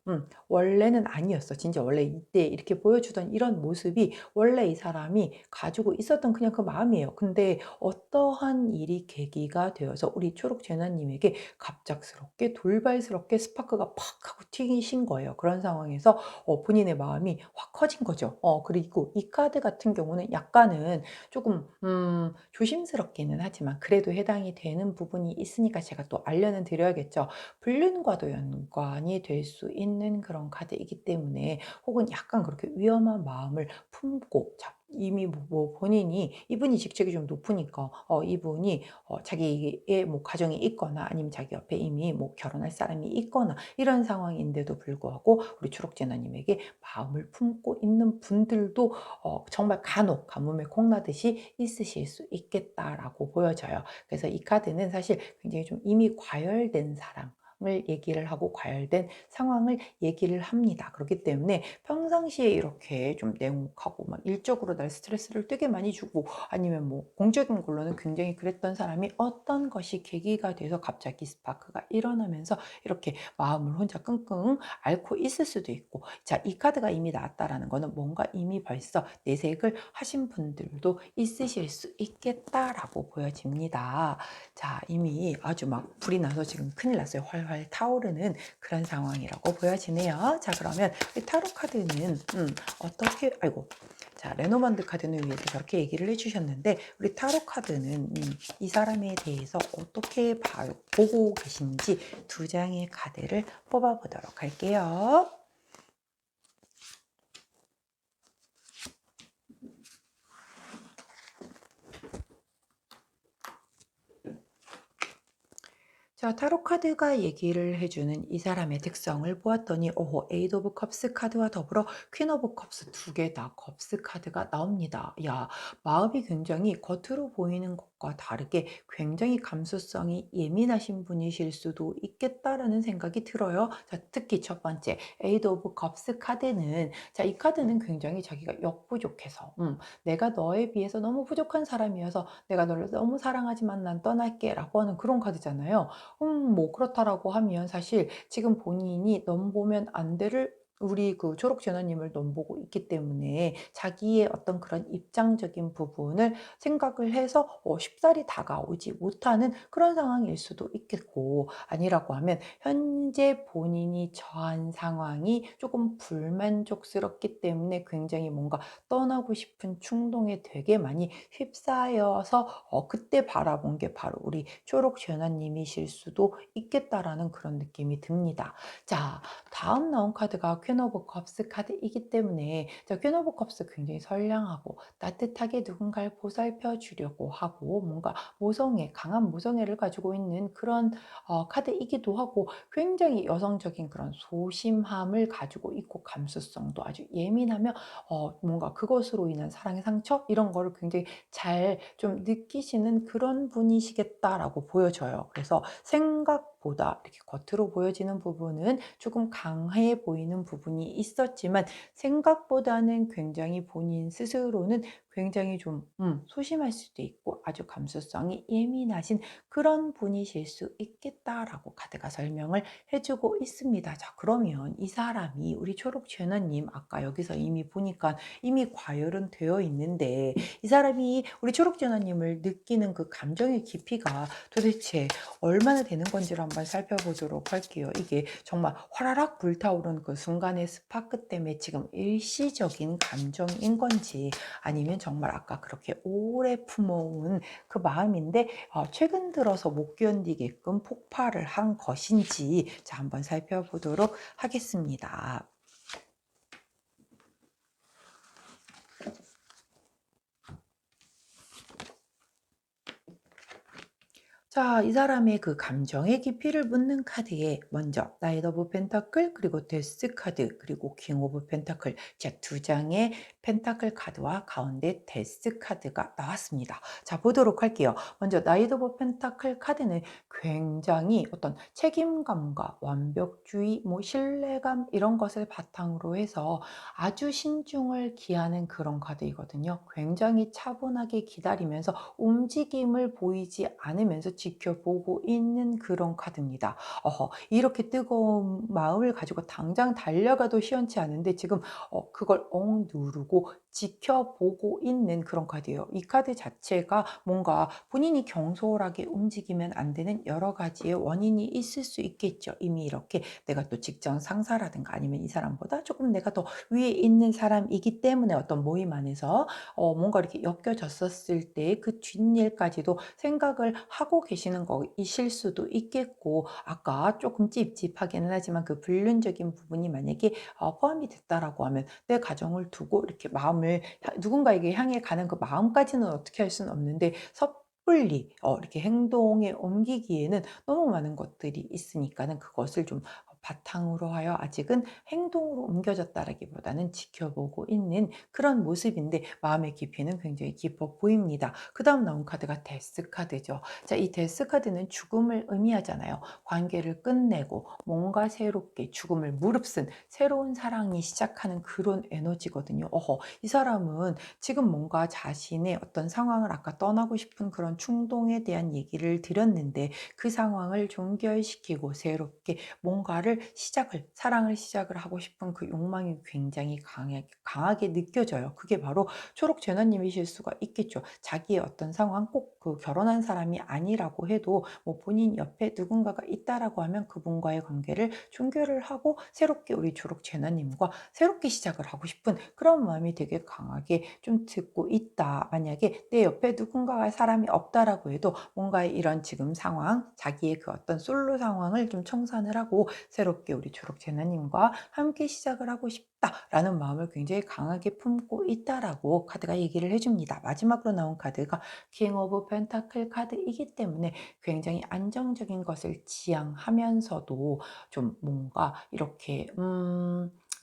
원래는 아니었어. 진짜 원래 이때 이렇게 보여주던 이런 모습이 원래 이 사람이 가지고 있었던 그냥 그 마음이에요. 근데 어떠한 일이 계기가 되어서 우리 초록재나님에게 갑작스럽게 돌발스럽게 스파크가 팍 하고 튀기신 거예요. 그런 상황에서 본인의 마음이 확 커진 거죠. 그리고 이 카드 같은 경우는 약간은 조금 조심스럽기는 하지만 그래도 해당이 되는 부분이 있으니까 제가 또 알려는 드려야겠죠. 불륜과도 연관이 될 수 있는 그런 카드이기 때문에 혹은 약간 그렇게 위험한 마음을 품고 자, 이미 뭐 본인이 이분이 직책이 좀 높으니까 이분이 자기의 뭐 가정이 있거나 아니면 자기 옆에 이미 뭐 결혼할 사람이 있거나 이런 상황인데도 불구하고 우리 초록재나님에게 마음을 품고 있는 분들도 정말 간혹 가뭄에 콩나듯이 있으실 수 있겠다라고 보여져요. 그래서 이 카드는 사실 굉장히 좀 이미 과열된 사랑 을 얘기를 하고 과열된 상황을 얘기를 합니다. 그렇기 때문에 평상시에 이렇게 좀 냉혹하고 막 일적으로 날 스트레스를 되게 많이 주고 아니면 뭐 공적인 걸로는 굉장히 그랬던 사람이 어떤 것이 계기가 돼서 갑자기 스파크가 일어나면서 이렇게 마음을 혼자 끙끙 앓고 있을 수도 있고 자, 이 카드가 이미 나왔다라는 거는 뭔가 이미 벌써 내색을 하신 분들도 있으실 수 있겠다라고 보여집니다. 자, 이미 아주 막 불이 나서 지금 큰일 났어요. 활활 타오르는 그런 상황이라고 보여지네요. 자, 그러면 이 타로 카드는 어떻게 아이고 자, 레노먼드 카드는 위에서 저렇게 얘기를 해주셨는데 우리 타로 카드는 이 사람에 대해서 어떻게 보고 계신지 두 장의 카드를 뽑아보도록 할게요. 자, 타로 카드가 얘기를 해주는 이 사람의 특성을 보았더니 에이드 오브 컵스 카드와 더불어 퀸 오브 컵스 두 개 다 컵스 카드가 나옵니다. 야, 마음이 굉장히 겉으로 보이는 것과 다르게 굉장히 감수성이 예민하신 분이실 수도 있겠다라는 생각이 들어요. 자, 특히 첫 번째 에이드 오브 컵스 카드는 자, 이 카드는 굉장히 자기가 역부족해서 내가 너에 비해서 너무 부족한 사람이어서 내가 너를 너무 사랑하지만 난 떠날게 라고 하는 그런 카드잖아요. 뭐 그렇다라고 하면 사실 지금 본인이 넘보면 안 돼를 우리 그 초록 전화님을 넘보고 있기 때문에 자기의 어떤 그런 입장적인 부분을 생각을 해서 쉽사리 다가오지 못하는 그런 상황일 수도 있겠고, 아니라고 하면 현재 본인이 처한 상황이 조금 불만족스럽기 때문에 굉장히 뭔가 떠나고 싶은 충동에 되게 많이 휩싸여서 그때 바라본 게 바로 우리 초록 전화님이실 수도 있겠다라는 그런 느낌이 듭니다. 자, 다음 나온 카드가 퀸 오브 컵스 카드이기 때문에, 자, 퀸 오브 컵스 굉장히 선량하고 따뜻하게 누군가를 보살펴 주려고 하고 뭔가 모성애, 강한 모성애를 가지고 있는 그런 카드이기도 하고, 굉장히 여성적인 그런 소심함을 가지고 있고 감수성도 아주 예민하며 뭔가 그것으로 인한 사랑의 상처 이런 거를 굉장히 잘 좀 느끼시는 그런 분이시겠다라고 보여져요. 그래서 생각보다 이렇게 겉으로 보여지는 부분은 조금 강해 보이는 부분이 있었지만, 생각보다는 굉장히 본인 스스로는 굉장히 좀 소심할 수도 있고 아주 감수성이 예민하신 그런 분이실 수 있겠다라고 카드가 설명을 해주고 있습니다. 자, 그러면 이 사람이 우리 초록 제너님, 아까 여기서 이미 보니까 이미 과열은 되어 있는데, 이 사람이 우리 초록 제너님을 느끼는 그 감정의 깊이가 도대체 얼마나 되는 건지를 한번 살펴보도록 할게요. 이게 정말 화라락 불타오른 그 순간의 스파크 때문에 지금 일시적인 감정인 건지, 아니면 정말 아까 그렇게 오래 품어온 그 마음인데 최근 들어서 못 견디게끔 폭발을 한 것인지, 자, 한번 살펴보도록 하겠습니다. 자, 이 사람의 그 감정의 깊이를 묻는 카드에 먼저 나이트 오브 펜타클, 그리고 데스 카드, 그리고 킹 오브 펜타클, 자, 두 장의 펜타클 카드와 가운데 데스 카드가 나왔습니다. 자, 보도록 할게요. 먼저 나이트 오브 펜타클 카드는 굉장히 어떤 책임감과 완벽주의, 뭐 신뢰감 이런 것을 바탕으로 해서 아주 신중을 기하는 그런 카드이거든요. 굉장히 차분하게 기다리면서 움직임을 보이지 않으면서 지켜보고 있는 그런 카드입니다. 이렇게 뜨거운 마음을 가지고 당장 달려가도 시원치 않은데 지금 그걸 누르고 지켜보고 있는 그런 카드예요. 이 카드 자체가 뭔가 본인이 경솔하게 움직이면 안 되는 여러 가지의 원인이 있을 수 있겠죠. 이미 이렇게 내가 또 직장 상사라든가 아니면 이 사람보다 조금 내가 더 위에 있는 사람이기 때문에 어떤 모임 안에서 뭔가 이렇게 엮여졌었을 때 그 뒷일까지도 생각을 하고 계시는 거이실 수도 있겠고, 아까 조금 찝찝하기는 하지만 그 불륜적인 부분이 만약에 포함이 됐다라고 하면 내 가정을 두고 이렇게 마음을 누군가에게 향해 가는 그 마음까지는 어떻게 할 수는 없는데, 섣불리 이렇게 행동에 옮기기에는 너무 많은 것들이 있으니까는 그것을 좀 바탕으로 하여 아직은 행동으로 옮겨졌다라기보다는 지켜보고 있는 그런 모습인데, 마음의 깊이는 굉장히 깊어 보입니다. 그 다음 나온 카드가 데스 카드죠. 자, 이 데스 카드는 죽음을 의미하잖아요. 관계를 끝내고 뭔가 새롭게 죽음을 무릅쓴 새로운 사랑이 시작하는 그런 에너지거든요. 이 사람은 지금 뭔가 자신의 어떤 상황을, 아까 떠나고 싶은 그런 충동에 대한 얘기를 드렸는데, 그 상황을 종결시키고 새롭게 뭔가를 사랑을 시작을 하고 싶은 그 욕망이 굉장히 강하게 느껴져요. 그게 바로 초록 제너님이실 수가 있겠죠. 자기의 어떤 상황, 꼭 그 결혼한 사람이 아니라고 해도 뭐 본인 옆에 누군가가 있다라고 하면 그분과의 관계를 종결을 하고 새롭게 우리 초록 제너님과 새롭게 시작을 하고 싶은 그런 마음이 되게 강하게 좀 듣고 있다. 만약에 내 옆에 누군가가 사람이 없다라고 해도 뭔가의 이런 지금 상황, 자기의 그 어떤 솔로 상황을 좀 청산을 하고 새롭게 우리 초록 제너님과 함께 시작을 하고 싶다라는 마음을 굉장히 강하게 품고 있다라고 카드가 얘기를 해줍니다. 마지막으로 나온 카드가 킹 오브 펜타클 카드이기 때문에 굉장히 안정적인 것을 지향하면서도 좀 뭔가 이렇게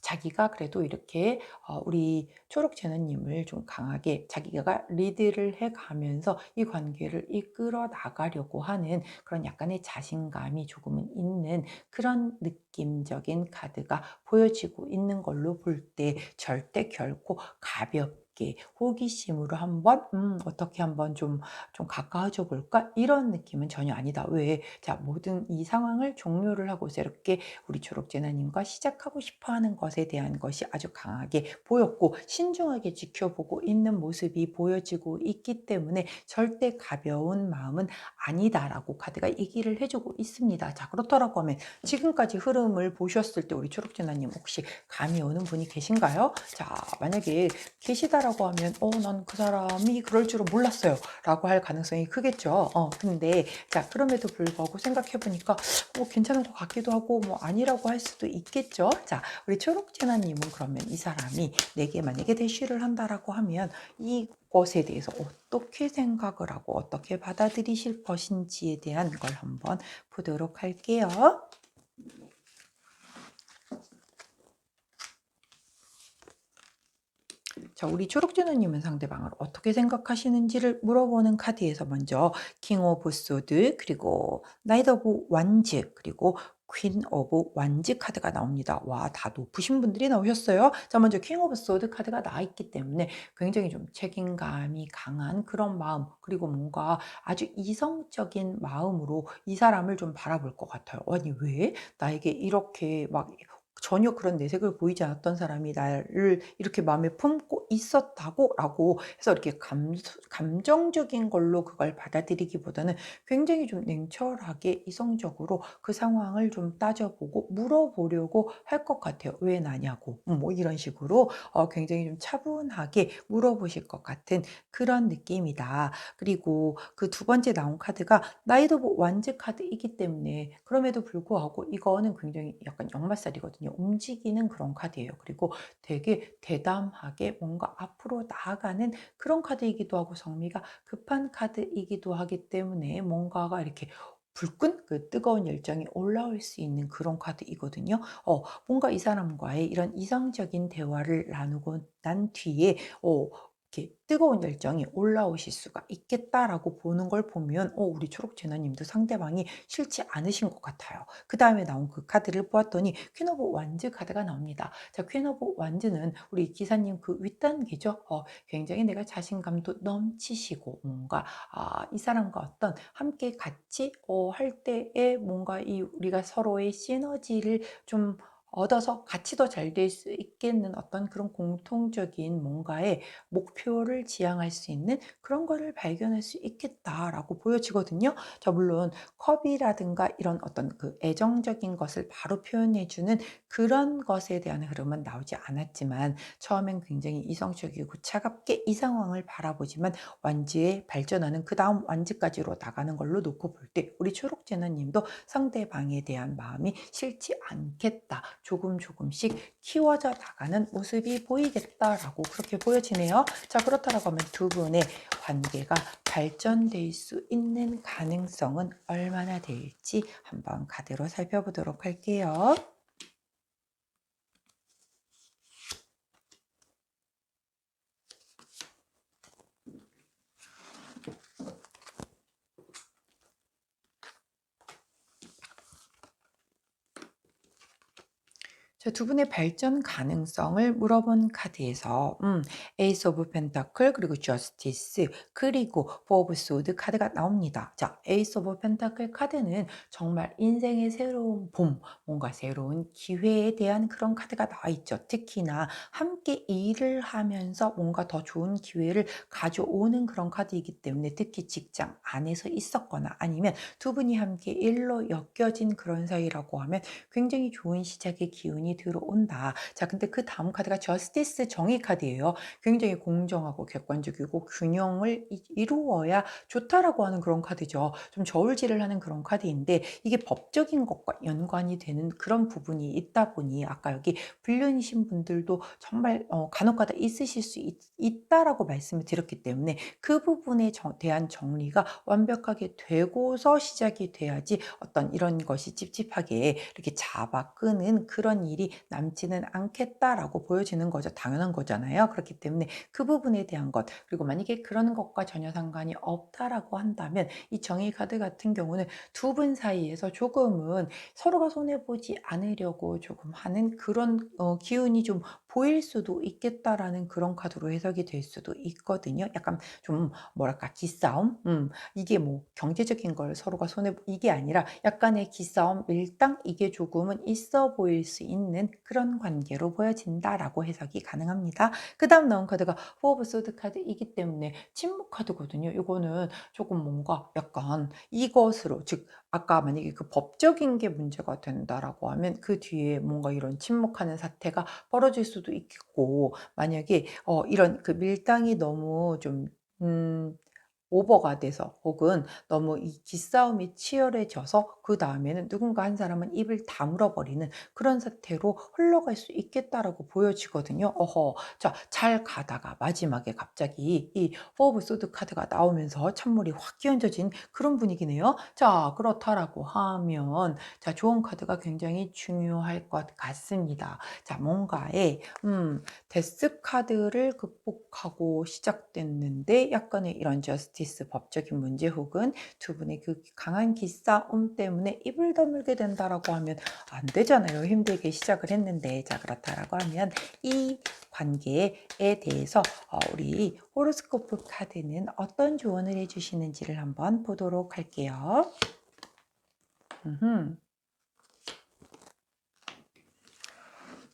자기가 그래도 이렇게 우리 초록 제너님을 좀 강하게 자기가 리드를 해가면서 이 관계를 이끌어 나가려고 하는 그런 약간의 자신감이 조금은 있는 그런 느낌적인 카드가 보여지고 있는 걸로 볼 때 절대 결코 가볍 가볍게 호기심으로 한번 '어떻게 한번 좀 가까워져 볼까?' 이런 느낌은 전혀 아니다. 왜? 자, 모든 이 상황을 종료를 하고서 이렇게 우리 초록재나님과 시작하고 싶어 하는 것에 대한 것이 아주 강하게 보였고 신중하게 지켜보고 있는 모습이 보여지고 있기 때문에 절대 가벼운 마음은 아니다라고 카드가 얘기를 해주고 있습니다. 자, 그렇더라고 하면 지금까지 흐름을 보셨을 때 우리 초록재나님 혹시 감이 오는 분이 계신가요? 자, 만약에 계시다라고 하면 난 그 사람이 그럴 줄은 몰랐어요 라고 할 가능성이 크겠죠. 근데 자, 그럼에도 불구하고 생각해 보니까 괜찮은 것 같기도 하고 뭐 아니라고 할 수도 있겠죠. 자, 우리 초록재나님은 그러면 이 사람이 내게 만약에 대시를 한다라고 하면 이것에 대해서 어떻게 생각을 하고 어떻게 받아들이실 것인지에 대한 걸 한번 보도록 할게요. 자, 우리 초록재노님은 상대방을 어떻게 생각하시는지를 물어보는 카드에서 먼저 킹 오브 소드, 그리고 나이트 오브 완즈, 그리고 퀸 오브 완즈 카드가 나옵니다. 와, 다 높으신 분들이 나오셨어요. 자, 먼저 킹 오브 소드 카드가 나와 있기 때문에 굉장히 좀 책임감이 강한 그런 마음, 그리고 뭔가 아주 이성적인 마음으로 이 사람을 좀 바라볼 것 같아요. 아니, 왜 나에게 이렇게 막 전혀 그런 내색을 보이지 않았던 사람이 나를 이렇게 마음에 품고 있었다고 라고 해서 이렇게 감정적인 걸로 그걸 받아들이기보다는 굉장히 좀 냉철하게 이성적으로 그 상황을 좀 따져보고 물어보려고 할 것 같아요. 왜 나냐고. 뭐 이런 식으로 굉장히 좀 차분하게 물어보실 것 같은 그런 느낌이다. 그리고 그 두 번째 나온 카드가 나이트 오브 완즈 카드이기 때문에 그럼에도 불구하고 이거는 굉장히 약간 역마살이거든요. 움직이는 그런 카드예요. 그리고 되게 대담하게 뭔가 앞으로 나아가는 그런 카드이기도 하고 성미가 급한 카드이기도 하기 때문에 뭔가가 이렇게 불끈 그 뜨거운 열정이 올라올 수 있는 그런 카드이거든요. 뭔가 이 사람과의 이런 이성적인 대화를 나누고 난 뒤에 이렇게 뜨거운 열정이 올라오실 수가 있겠다라고 보는 걸 보면 우리 초록재나님도 상대방이 싫지 않으신 것 같아요. 그 다음에 나온 그 카드를 보았더니 퀸 오브 완즈 카드가 나옵니다. 자, 퀸 오브 완즈는 우리 기사님 그 윗단계죠. 굉장히 내가 자신감도 넘치시고 뭔가 이 사람과 어떤 함께 같이 할 때에 뭔가 이 우리가 서로의 시너지를 좀 얻어서 같이 더 잘 될 수 있겠는 어떤 그런 공통적인 뭔가의 목표를 지향할 수 있는 그런 거를 발견할 수 있겠다라고 보여지거든요. 자, 물론 컵이라든가 이런 어떤 그 애정적인 것을 바로 표현해주는 그런 것에 대한 흐름은 나오지 않았지만 처음엔 굉장히 이성적이고 차갑게 이 상황을 바라보지만 완지에 발전하는 그 다음 완지까지로 나가는 걸로 놓고 볼 때 우리 초록재나님도 상대방에 대한 마음이 싫지 않겠다. 조금씩 키워져 나가는 모습이 보이겠다라고 그렇게 보여지네요. 자, 그렇다고 하면 두 분의 관계가 발전될 수 있는 가능성은 얼마나 될지 한번 카드로 살펴보도록 할게요. 자, 두 분의 발전 가능성을 물어본 카드에서 에이스 오브 펜타클, 그리고 저스티스, 그리고 포 오브 소드 카드가 나옵니다. 자, 에이스 오브 펜타클 카드는 정말 인생의 새로운 봄, 뭔가 새로운 기회에 대한 그런 카드가 나와 있죠. 특히나 함께 일을 하면서 뭔가 더 좋은 기회를 가져오는 그런 카드이기 때문에 특히 직장 안에서 있었거나 아니면 두 분이 함께 일로 엮여진 그런 사이라고 하면 굉장히 좋은 시작의 기운이 들어온다. 자, 근데 그 다음 카드가 저스티스 정의 카드예요. 굉장히 공정하고 객관적이고 균형을 이루어야 좋다라고 하는 그런 카드죠. 좀 저울질을 하는 그런 카드인데 이게 법적인 것과 연관이 되는 그런 부분이 있다 보니 아까 여기 불륜이신 분들도 정말 간혹가다 있으실 수 있다라고 말씀을 드렸기 때문에 그 부분에 대한 정리가 완벽하게 되고서 시작이 돼야지 어떤 이런 것이 찝찝하게 이렇게 잡아 끄는 그런 일이 남지는 않겠다라고 보여지는 거죠. 당연한 거잖아요. 그렇기 때문에 그 부분에 대한 것, 그리고 만약에 그런 것과 전혀 상관이 없다라고 한다면 이 정의 카드 같은 경우는 두 분 사이에서 조금은 서로가 손해보지 않으려고 조금 하는 그런 기운이 좀 보일 수도 있겠다라는 그런 카드로 해석이 될 수도 있거든요. 약간 좀 뭐랄까 기싸움? 이게 뭐 경제적인 걸 서로가 손해 이게 아니라 약간의 기싸움, 밀당 이게 조금은 있어 보일 수 있는 그런 관계로 보여진다라고 해석이 가능합니다. 그다음 나온 카드가 포 오브 소드 카드이기 때문에 침묵 카드거든요. 이거는 조금 뭔가 약간 이것으로 즉 아까 만약에 그 법적인 게 문제가 된다라고 하면 그 뒤에 뭔가 이런 침묵하는 사태가 벌어질 수도 있겠고 만약에 이런 그 밀당이 너무 좀 음 오버가 돼서 혹은 너무 이 기싸움이 치열해져서 그다음에는 누군가 한 사람은 입을 다물어 버리는 그런 사태로 흘러갈 수 있겠다라고 보여지거든요. 어허. 자, 잘 가다가 마지막에 갑자기 이 포 오브 소드 카드가 나오면서 찬물이 확 끼얹어진 그런 분위기네요. 자, 그렇다라고 하면 자, 조언 카드가 굉장히 중요할 것 같습니다. 자, 뭔가에 데스 카드를 극복하고 시작됐는데 약간의 이런 저스티스 법적인 문제 혹은 두 분의 그 강한 기싸움 때문에 입을 다물게 된다라고 하면 안 되잖아요. 힘들게 시작을 했는데. 자, 그렇다라고 하면 이 관계에 대해서 우리 호로스코프 카드는 어떤 조언을 해주시는지를 한번 보도록 할게요. 음흠.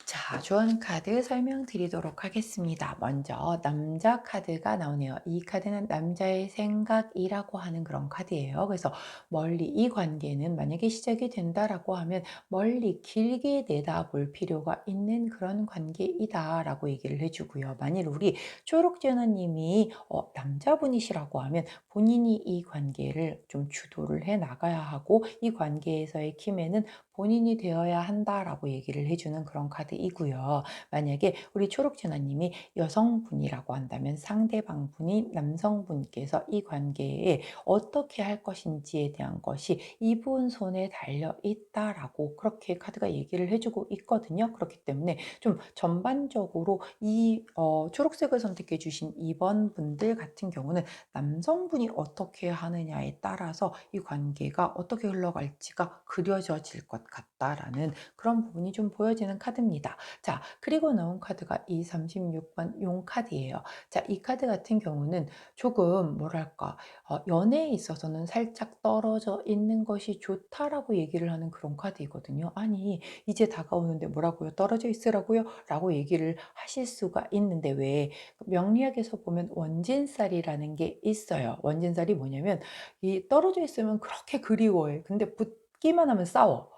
자, 조언 카드 설명드리도록 하겠습니다. 먼저 남자 카드가 나오네요. 이 카드는 남자의 생각이라고 하는 그런 카드예요. 그래서 멀리 이 관계는 만약에 시작이 된다라고 하면 멀리 길게 내다볼 필요가 있는 그런 관계이다라고 얘기를 해주고요. 만일 우리 초록제너님이 남자분이시라고 하면 본인이 이 관계를 좀 주도를 해 나가야 하고 이 관계에서의 키맨은 본인이 되어야 한다라고 얘기를 해주는 그런 카드이고요. 만약에 우리 초록진아님이 여성분이라고 한다면 상대방 분이 남성분께서 이 관계에 어떻게 할 것인지에 대한 것이 이분 손에 달려 있다라고 그렇게 카드가 얘기를 해주고 있거든요. 그렇기 때문에 좀 전반적으로 이 초록색을 선택해 주신 2번 분들 같은 경우는 남성분이 어떻게 하느냐에 따라서 이 관계가 어떻게 흘러갈지가 그려져질 것 같다라는 그런 부분이 좀 보여지는 카드입니다. 자, 그리고 나온 카드가 이 36번 용 카드예요. 자, 이 카드 같은 경우는 조금 뭐랄까 연애에 있어서는 살짝 떨어져 있는 것이 좋다라고 얘기를 하는 그런 카드이거든요. 아니 이제 다가오는데 뭐라고요? 떨어져 있으라고요? 라고 얘기를 하실 수가 있는데 왜 명리학에서 보면 원진살이라는 게 있어요. 원진살이 뭐냐면 이 떨어져 있으면 그렇게 그리워해. 근데 붙기만 하면 싸워.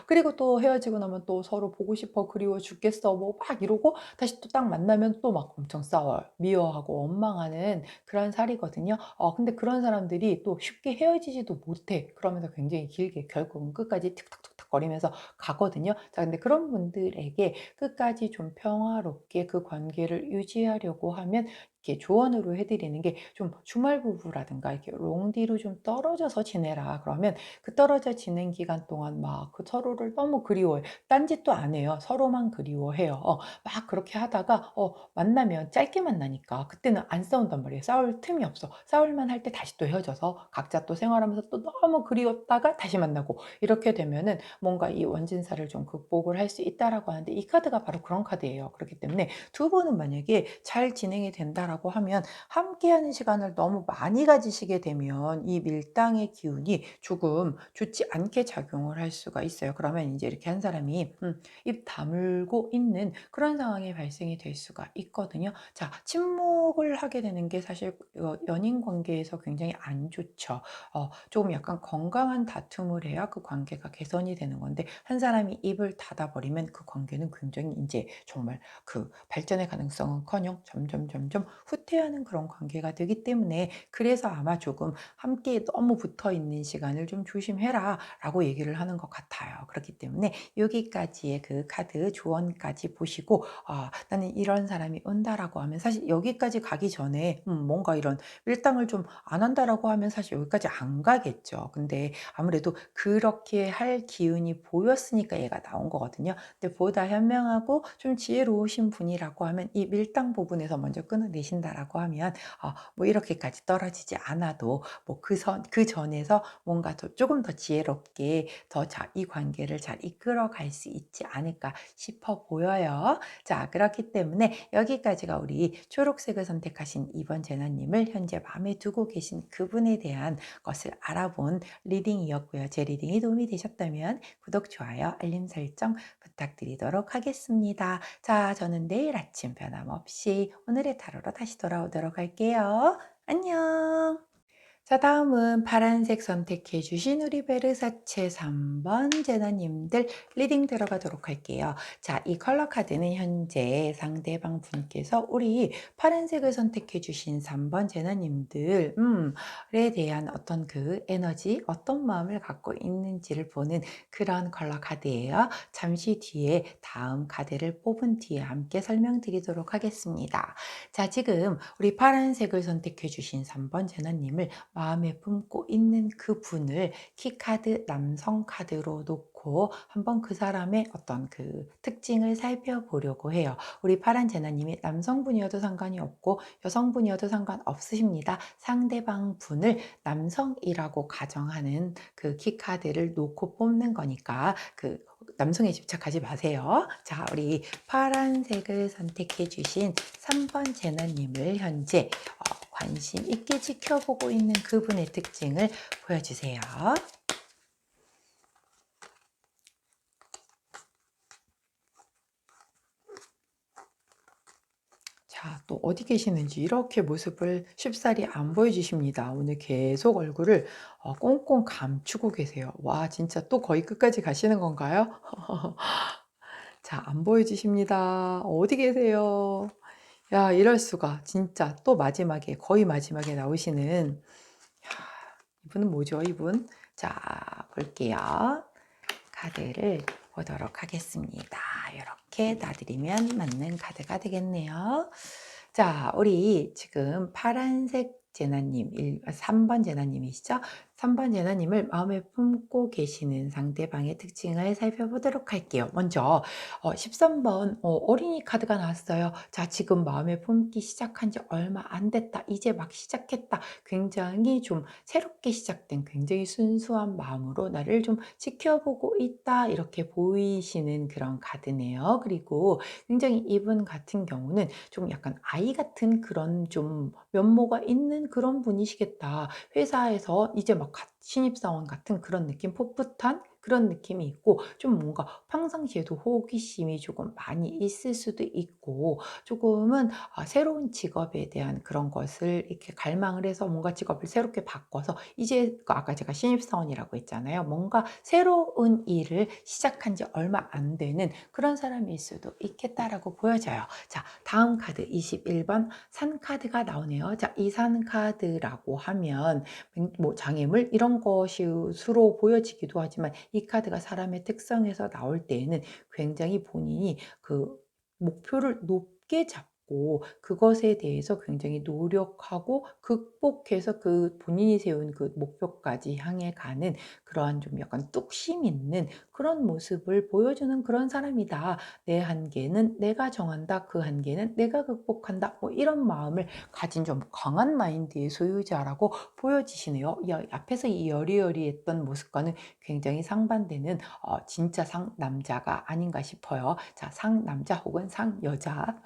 그리고 또 헤어지고 나면 또 서로 보고 싶어, 그리워 죽겠어, 뭐 막 이러고 다시 또 딱 만나면 또 막 엄청 싸워요. 미워하고 원망하는 그런 살이거든요. 근데 그런 사람들이 또 쉽게 헤어지지도 못해. 그러면서 굉장히 길게 결국은 끝까지 틱탁틱탁 거리면서 가거든요. 자, 근데 그런 분들에게 끝까지 좀 평화롭게 그 관계를 유지하려고 하면 이렇게 조언으로 해드리는 게 좀 주말 부부라든가 이렇게 롱디로 좀 떨어져서 지내라. 그러면 그 떨어져 지낸 기간 동안 막 그 서로를 너무 그리워해. 딴짓도 안 해요. 서로만 그리워해요. 막 그렇게 하다가 만나면 짧게 만나니까 그때는 안 싸운단 말이에요. 싸울 틈이 없어. 싸울만 할 때 다시 또 헤어져서 각자 또 생활하면서 또 너무 그리웠다가 다시 만나고 이렇게 되면은 뭔가 이 원진사를 좀 극복을 할 수 있다라고 하는데 이 카드가 바로 그런 카드예요. 그렇기 때문에 두 분은 만약에 잘 진행이 된다라고 하면 함께하는 시간을 너무 많이 가지시게 되면 이 밀당의 기운이 조금 좋지 않게 작용을 할 수가 있어요. 그러면 이제 이렇게 한 사람이 입 다물고 있는 그런 상황이 발생이 될 수가 있거든요. 자, 침묵을 하게 되는 게 사실 연인 관계에서 굉장히 안 좋죠. 조금 약간 건강한 다툼을 해야 그 관계가 개선이 되는 건데 한 사람이 입을 닫아버리면 그 관계는 굉장히 이제 정말 그 발전의 가능성은커녕 점점 후퇴하는 그런 관계가 되기 때문에 그래서 아마 조금 함께 너무 붙어 있는 시간을 좀 조심해라라고 얘기를 하는 것 같아요. 그렇기 때문에 여기까지의 그 카드 조언까지 보시고 나는 이런 사람이 온다라고 하면 사실 여기까지 가기 전에 뭔가 이런 밀당을 좀 안 한다라고 하면 사실 여기까지 안 가겠죠. 근데 아무래도 그렇게 할 기운이 보였으니까 얘가 나온 거거든요. 근데 보다 현명하고 좀 지혜로우신 분이라고 하면 이 밀당 부분에서 먼저 끊어내신다. 계신다라고 하면 뭐 이렇게까지 떨어지지 않아도 뭐 그전에서 뭔가 더 조금 더 지혜롭게 더 이 관계를 잘 이끌어 갈 수 있지 않을까 싶어 보여요. 자, 그렇기 때문에 여기까지가 우리 초록색을 선택하신 2번 제나님을 현재 마음에 두고 계신 그분에 대한 것을 알아본 리딩이었고요. 제 리딩이 도움이 되셨다면 구독, 좋아요, 알림 설정 부탁드리도록 하겠습니다. 자, 저는 내일 아침 변함없이 오늘의 타로로 다시 돌아오도록 할게요. 안녕. 자, 다음은 파란색 선택해 주신 우리 베르사체 3번 제나님들 리딩 들어가도록 할게요. 자, 이 컬러 카드는 현재 상대방 분께서 우리 파란색을 선택해 주신 3번 제나님들에 대한 어떤 그 에너지, 어떤 마음을 갖고 있는지를 보는 그런 컬러 카드예요. 잠시 뒤에 다음 카드를 뽑은 뒤에 함께 설명드리도록 하겠습니다. 자, 지금 우리 파란색을 선택해 주신 3번 제나님을 마음에 품고 있는 그분을 키카드 남성 카드로 놓고 한번 그 사람의 어떤 그 특징을 살펴보려고 해요. 우리 파란 제나님이 남성분이어도 상관이 없고 여성분이어도 상관없으십니다. 상대방 분을 남성이라고 가정하는 그 키카드를 놓고 뽑는 거니까 그 남성에 집착하지 마세요. 자, 우리 파란색을 선택해 주신 3번 제나님을 현재 관심 있게 지켜보고 있는 그분의 특징을 보여주세요. 자, 또 어디 계시는지 이렇게 모습을 쉽사리 안 보여주십니다. 오늘 계속 얼굴을 꽁꽁 감추고 계세요. 와, 진짜 또 거의 끝까지 가시는 건가요? 자, 안 보여주십니다. 어디 계세요? 야, 이럴 수가. 진짜 또 마지막에, 거의 마지막에 나오시는 이분은 뭐죠, 이분? 자, 볼게요. 카드를 보도록 하겠습니다. 이렇게 놔드리면 맞는 카드가 되겠네요. 자, 우리 지금 파란색 제나님, 3번 제나님이시죠? 3번 제나님을 마음에 품고 계시는 상대방의 특징을 살펴보도록 할게요. 먼저 13번 어린이 카드가 나왔어요. 자, 지금 마음에 품기 시작한 지 얼마 안 됐다. 이제 막 시작했다. 굉장히 좀 새롭게 시작된 굉장히 순수한 마음으로 나를 좀 지켜보고 있다. 이렇게 보이시는 그런 카드네요. 그리고 굉장히 이분 같은 경우는 좀 약간 아이 같은 그런 좀 면모가 있는 그런 분이시겠다. 회사에서 이제 막 신입사원 같은 그런 느낌, 풋풋한 그런 느낌이 있고 좀 뭔가 평상시에도 호기심이 조금 많이 있을 수도 있고 조금은 새로운 직업에 대한 그런 것을 이렇게 갈망을 해서 뭔가 직업을 새롭게 바꿔서 이제 아까 제가 신입사원이라고 했잖아요. 뭔가 새로운 일을 시작한 지 얼마 안 되는 그런 사람일 수도 있겠다라고 보여져요. 자, 다음 카드 21번 산 카드가 나오네요. 자, 이 산 카드라고 하면 뭐 장애물 이런 것으로 보여지기도 하지만 이 카드가 사람의 특성에서 나올 때에는 굉장히 본인이 그 목표를 높게 잡고 그것에 대해서 굉장히 노력하고 극복해서 그 본인이 세운 그 목표까지 향해 가는 그러한 좀 약간 뚝심 있는 그런 모습을 보여주는 그런 사람이다. 내 한계는 내가 정한다. 그 한계는 내가 극복한다. 뭐 이런 마음을 가진 좀 강한 마인드의 소유자라고 보여지시네요. 앞에서 이 여리여리했던 모습과는 굉장히 상반되는 진짜 상남자가 아닌가 싶어요. 자, 상남자 혹은 상여자.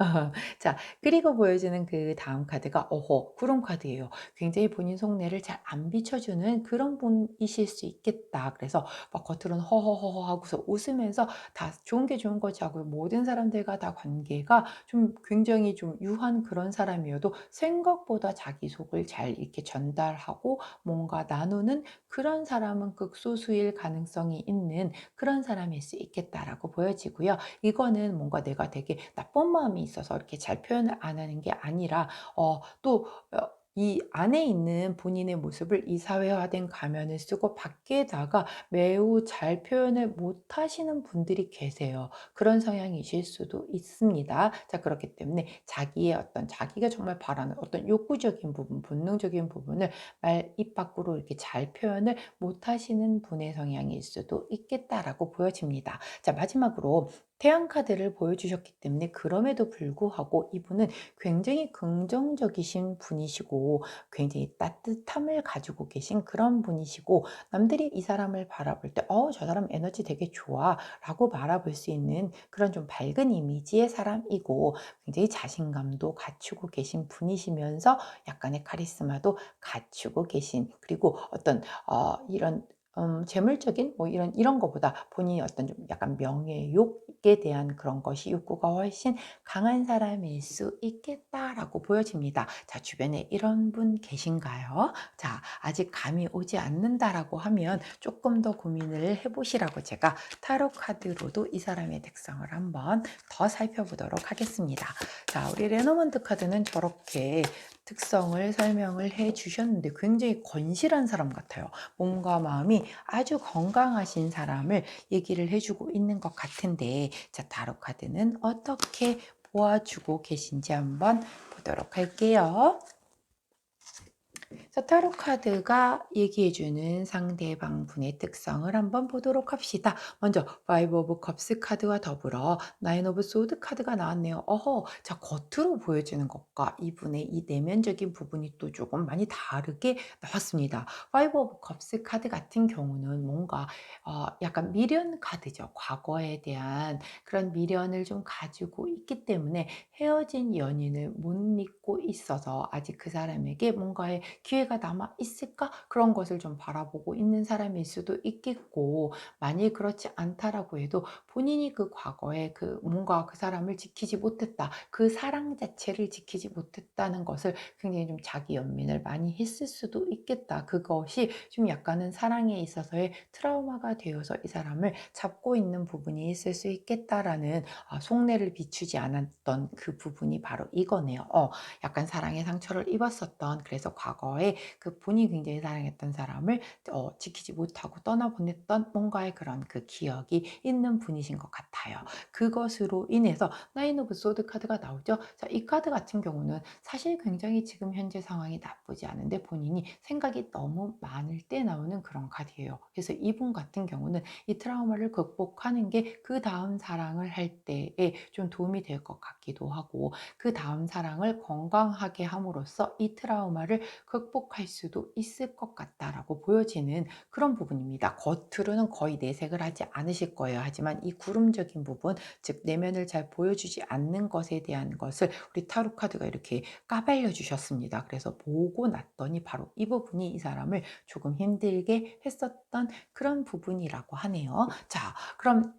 자, 그리고 보여주는 그 다음 카드가 구름 카드예요. 굉장히 본인 속내를 잘 안 비춰주는 그런 분이실 수 있겠다. 그래서 막 겉으로는 허허허허 하고서 웃으면서 다 좋은 게 좋은 거지 하고 모든 사람들과 다 관계가 좀 굉장히 좀 유한 그런 사람이어도 생각보다 자기 속을 잘 이렇게 전달하고 뭔가 나누는 그런 사람은 극소수일 가능성이 있는 그런 사람일 수 있겠다라고 보여지고요. 이거는 뭔가 내가 되게 나쁜 마음이 있어서 이렇게 잘 표현을 안 하는 게 아니라 또 이 안에 있는 본인의 모습을 이 사회화된 가면을 쓰고 밖에다가 매우 잘 표현을 못 하시는 분들이 계세요. 그런 성향이실 수도 있습니다. 자, 그렇기 때문에 자기의 어떤 자기가 정말 바라는 어떤 욕구적인 부분, 본능적인 부분을 입 밖으로 이렇게 잘 표현을 못 하시는 분의 성향일 수도 있겠다라고 보여집니다. 자, 마지막으로 태양 카드를 보여주셨기 때문에 그럼에도 불구하고 이분은 굉장히 긍정적이신 분이시고 굉장히 따뜻함을 가지고 계신 그런 분이시고 남들이 이 사람을 바라볼 때 저 사람 에너지 되게 좋아 라고 바라볼 수 있는 그런 좀 밝은 이미지의 사람이고 굉장히 자신감도 갖추고 계신 분이시면서 약간의 카리스마도 갖추고 계신 그리고 어떤 이런 재물적인 뭐 이런 거보다 본인이 어떤 좀 약간 명예욕에 대한 그런 것이 욕구가 훨씬 강한 사람일 수 있겠다라고 보여집니다. 자, 주변에 이런 분 계신가요? 자, 아직 감이 오지 않는다라고 하면 조금 더 고민을 해보시라고 제가 타로 카드로도 이 사람의 특성을 한번 더 살펴보도록 하겠습니다. 자, 우리 레노먼트 카드는 저렇게 특성을 설명을 해 주셨는데 굉장히 건실한 사람 같아요. 몸과 마음이 아주 건강하신 사람을 얘기를 해주고 있는 것 같은데 자, 타로 카드는 어떻게 보아주고 계신지 한번 보도록 할게요. 자, 타로 카드가 얘기해주는 상대방 분의 특성을 한번 보도록 합시다. 먼저 파이브 오브 컵스 카드와 더불어 나인 오브 소드 카드가 나왔네요. 자, 겉으로 보여지는 것과 이분의 이 내면적인 부분이 또 조금 많이 다르게 나왔습니다. 파이브 오브 컵스 카드 같은 경우는 뭔가 약간 미련 카드죠. 과거에 대한 그런 미련을 좀 가지고 있기 때문에 헤어진 연인을 못 믿고 있어서 아직 그 사람에게 뭔가의 기회가 남아 있을까? 그런 것을 좀 바라보고 있는 사람일 수도 있겠고, 만일 그렇지 않다라고 해도 본인이 그 과거에 그 뭔가 그 사람을 지키지 못했다, 그 사랑 자체를 지키지 못했다는 것을 굉장히 좀 자기 연민을 많이 했을 수도 있겠다. 그것이 좀 약간은 사랑에 있어서의 트라우마가 되어서 이 사람을 잡고 있는 부분이 있을 수 있겠다라는 속내를 비추지 않았던 그 부분이 바로 이거네요. 약간 사랑의 상처를 입었었던 그래서 과거에 그 본인이 굉장히 사랑했던 사람을 지키지 못하고 떠나보냈던 뭔가의 그런 그 기억이 있는 분이신 것 같아요. 그것으로 인해서 나인 오브 소드 카드가 나오죠. 자, 이 카드 같은 경우는 사실 굉장히 지금 현재 상황이 나쁘지 않은데 본인이 생각이 너무 많을 때 나오는 그런 카드예요. 그래서 이분 같은 경우는 이 트라우마를 극복하는 게 그 다음 사랑을 할 때에 좀 도움이 될 것 같기도 하고 그 다음 사랑을 건강하게 함으로써 이 트라우마를 극복할 수도 있을 것 같다라고 보여지는 그런 부분입니다. 겉으로는 거의 내색을 하지 않으실 거예요. 하지만 이 구름적인 부분, 즉 내면을 잘 보여주지 않는 것에 대한 것을 우리 타로 카드가 이렇게 까발려 주셨습니다. 그래서 보고 났더니 바로 이 부분이 이 사람을 조금 힘들게 했었던 그런 부분이라고 하네요. 자, 그럼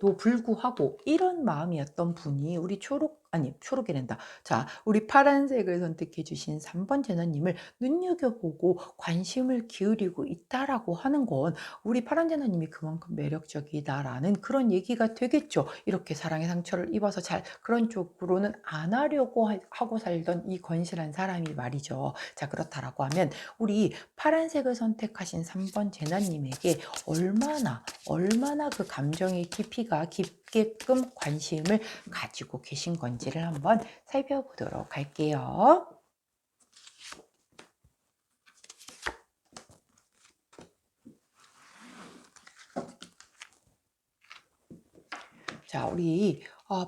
또 불구하고 이런 마음이었던 분이 우리 초록이란다. 자, 우리 파란색을 선택해 주신 3번 제나님을 눈여겨보고 관심을 기울이고 있다라고 하는 건 우리 파란 제나님이 그만큼 매력적이다라는 그런 얘기가 되겠죠. 이렇게 사랑의 상처를 입어서 잘 그런 쪽으로는 안 하려고 하고 살던 이 건실한 사람이 말이죠. 자, 그렇다라고 하면 우리 파란색을 선택하신 3번 제나님에게 얼마나 그 감정의 깊이가 깊게끔 관심을 가지고 계신 건지를 한번 살펴보도록 할게요. 자, 우리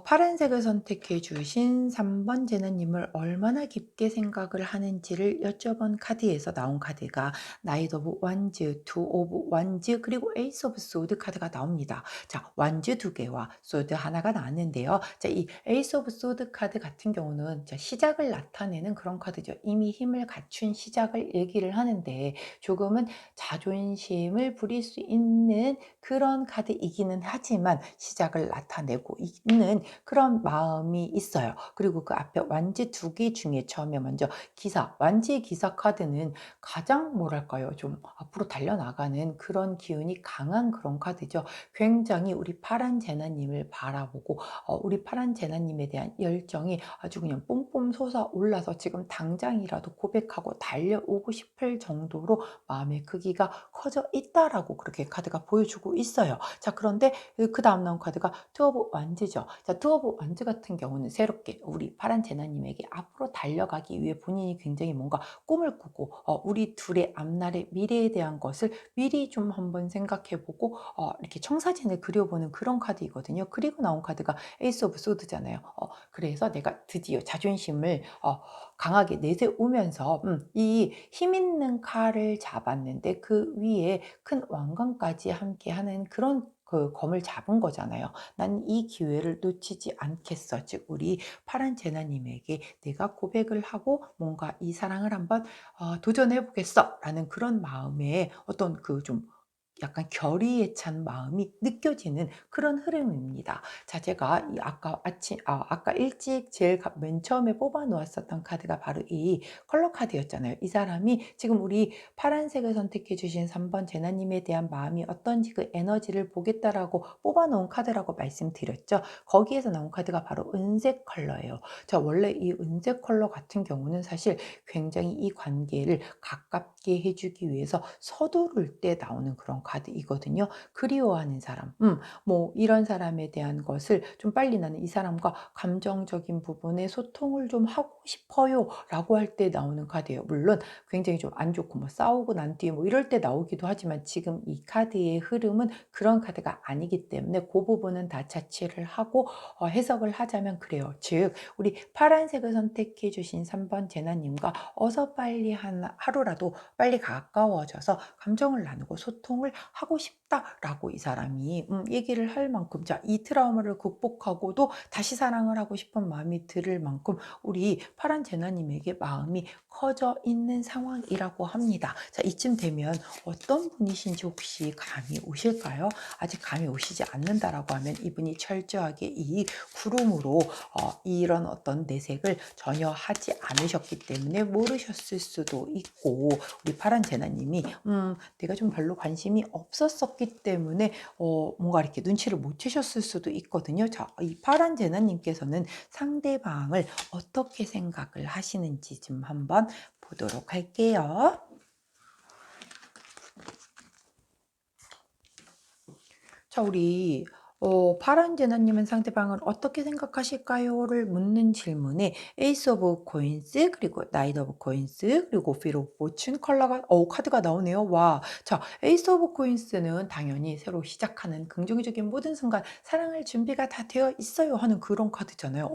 파란색을 선택해 주신 3번 제너님을 얼마나 깊게 생각을 하는지를 여쭤본 카드에서 나온 카드가 나이트 오브 완즈, 투 오브 완즈, 그리고 에이스 오브 소드 카드가 나옵니다. 자, 완즈 2개와 소드 하나가 나왔는데요. 자, 이 에이스 오브 소드 카드 같은 경우는 시작을 나타내는 그런 카드죠. 이미 힘을 갖춘 시작을 얘기를 하는데 조금은 자존심을 부릴 수 있는 그런 카드이기는 하지만 시작을 나타내고 있는 그런 마음이 있어요. 그리고 그 앞에 완지 2개 중에 처음에 먼저 완지 기사 카드는 가장 뭐랄까요? 좀 앞으로 달려나가는 그런 기운이 강한 그런 카드죠. 굉장히 우리 파란 제나님을 바라보고 우리 파란 제나님에 대한 열정이 아주 그냥 뿜뿜 솟아올라서 지금 당장이라도 고백하고 달려오고 싶을 정도로 마음의 크기가 커져 있다라고 그렇게 카드가 보여주고 있어요. 자, 그런데 그 다음 나온 카드가 투 오브 완즈죠. 자, 투 오브 원즈 같은 경우는 새롭게 우리 파란 제나님에게 앞으로 달려가기 위해 본인이 굉장히 뭔가 꿈을 꾸고 우리 둘의 앞날의 미래에 대한 것을 미리 좀 한번 생각해 보고 이렇게 청사진을 그려보는 그런 카드이거든요. 그리고 나온 카드가 에이스 오브 소드잖아요. 그래서 내가 드디어 자존심을 강하게 내세우면서 이 힘 있는 칼을 잡았는데 그 위에 큰 왕관까지 함께하는 그런 그 검을 잡은 거잖아요. 난 이 기회를 놓치지 않겠어. 즉 우리 파란 제나님에게 내가 고백을 하고 뭔가 이 사랑을 한번 도전해 보겠어 라는 그런 마음에 어떤 그 좀 약간 결의에 찬 마음이 느껴지는 그런 흐름입니다. 자, 제가 이 아까 일찍 제일 맨 처음에 뽑아 놓았었던 카드가 바로 이 컬러 카드였잖아요. 이 사람이 지금 우리 파란색을 선택해 주신 3번 제나님에 대한 마음이 어떤지 그 에너지를 보겠다라고 뽑아 놓은 카드라고 말씀드렸죠. 거기에서 나온 카드가 바로 은색 컬러예요. 자, 원래 이 은색 컬러 같은 경우는 사실 굉장히 이 관계를 가깝게 해주기 위해서 서두를 때 나오는 그런 카드이거든요. 그리워하는 사람, 뭐 이런 사람에 대한 것을 좀 빨리 나는 이 사람과 감정적인 부분에 소통을 좀 하고 싶어요 라고 할 때 나오는 카드예요. 물론 굉장히 좀 안 좋고 뭐 싸우고 난 뒤에 뭐 이럴 때 나오기도 하지만 지금 이 카드의 흐름은 그런 카드가 아니기 때문에 그 부분은 다 자체를 하고 해석을 하자면 그래요. 즉 우리 파란색을 선택해 주신 3번 제나님과 어서 빨리 하루라도 빨리 가까워져서 감정을 나누고 소통을 하고 싶다라고 이 사람이 얘기를 할 만큼 자, 이 트라우마를 극복하고도 다시 사랑을 하고 싶은 마음이 들을 만큼 우리 파란 제나님에게 마음이 커져 있는 상황이라고 합니다. 자, 이쯤 되면 어떤 분이신지 혹시 감이 오실까요? 아직 감이 오시지 않는다라고 하면 이분이 철저하게 이 구름으로 이런 어떤 내색을 전혀 하지 않으셨기 때문에 모르셨을 수도 있고 우리 파란 제나님이 내가 좀 별로 관심이 없었었기 때문에 뭔가 이렇게 눈치를 못 채셨을 수도 있거든요. 자, 이 파란 제나님께서는 상대방을 어떻게 생각을 하시는지 좀 한번 보도록 할게요. 자, 우리 파란 제나님은 상대방을 어떻게 생각하실까요?를 묻는 질문에 에이스 오브 코인스 그리고 나이트 오브 코인스 그리고 필 오브 포춘 컬러가 카드가 나오네요. 와. 자, 에이스 오브 코인스는 당연히 새로 시작하는 긍정적인 모든 순간 사랑할 준비가 다 되어 있어요 하는 그런 카드잖아요.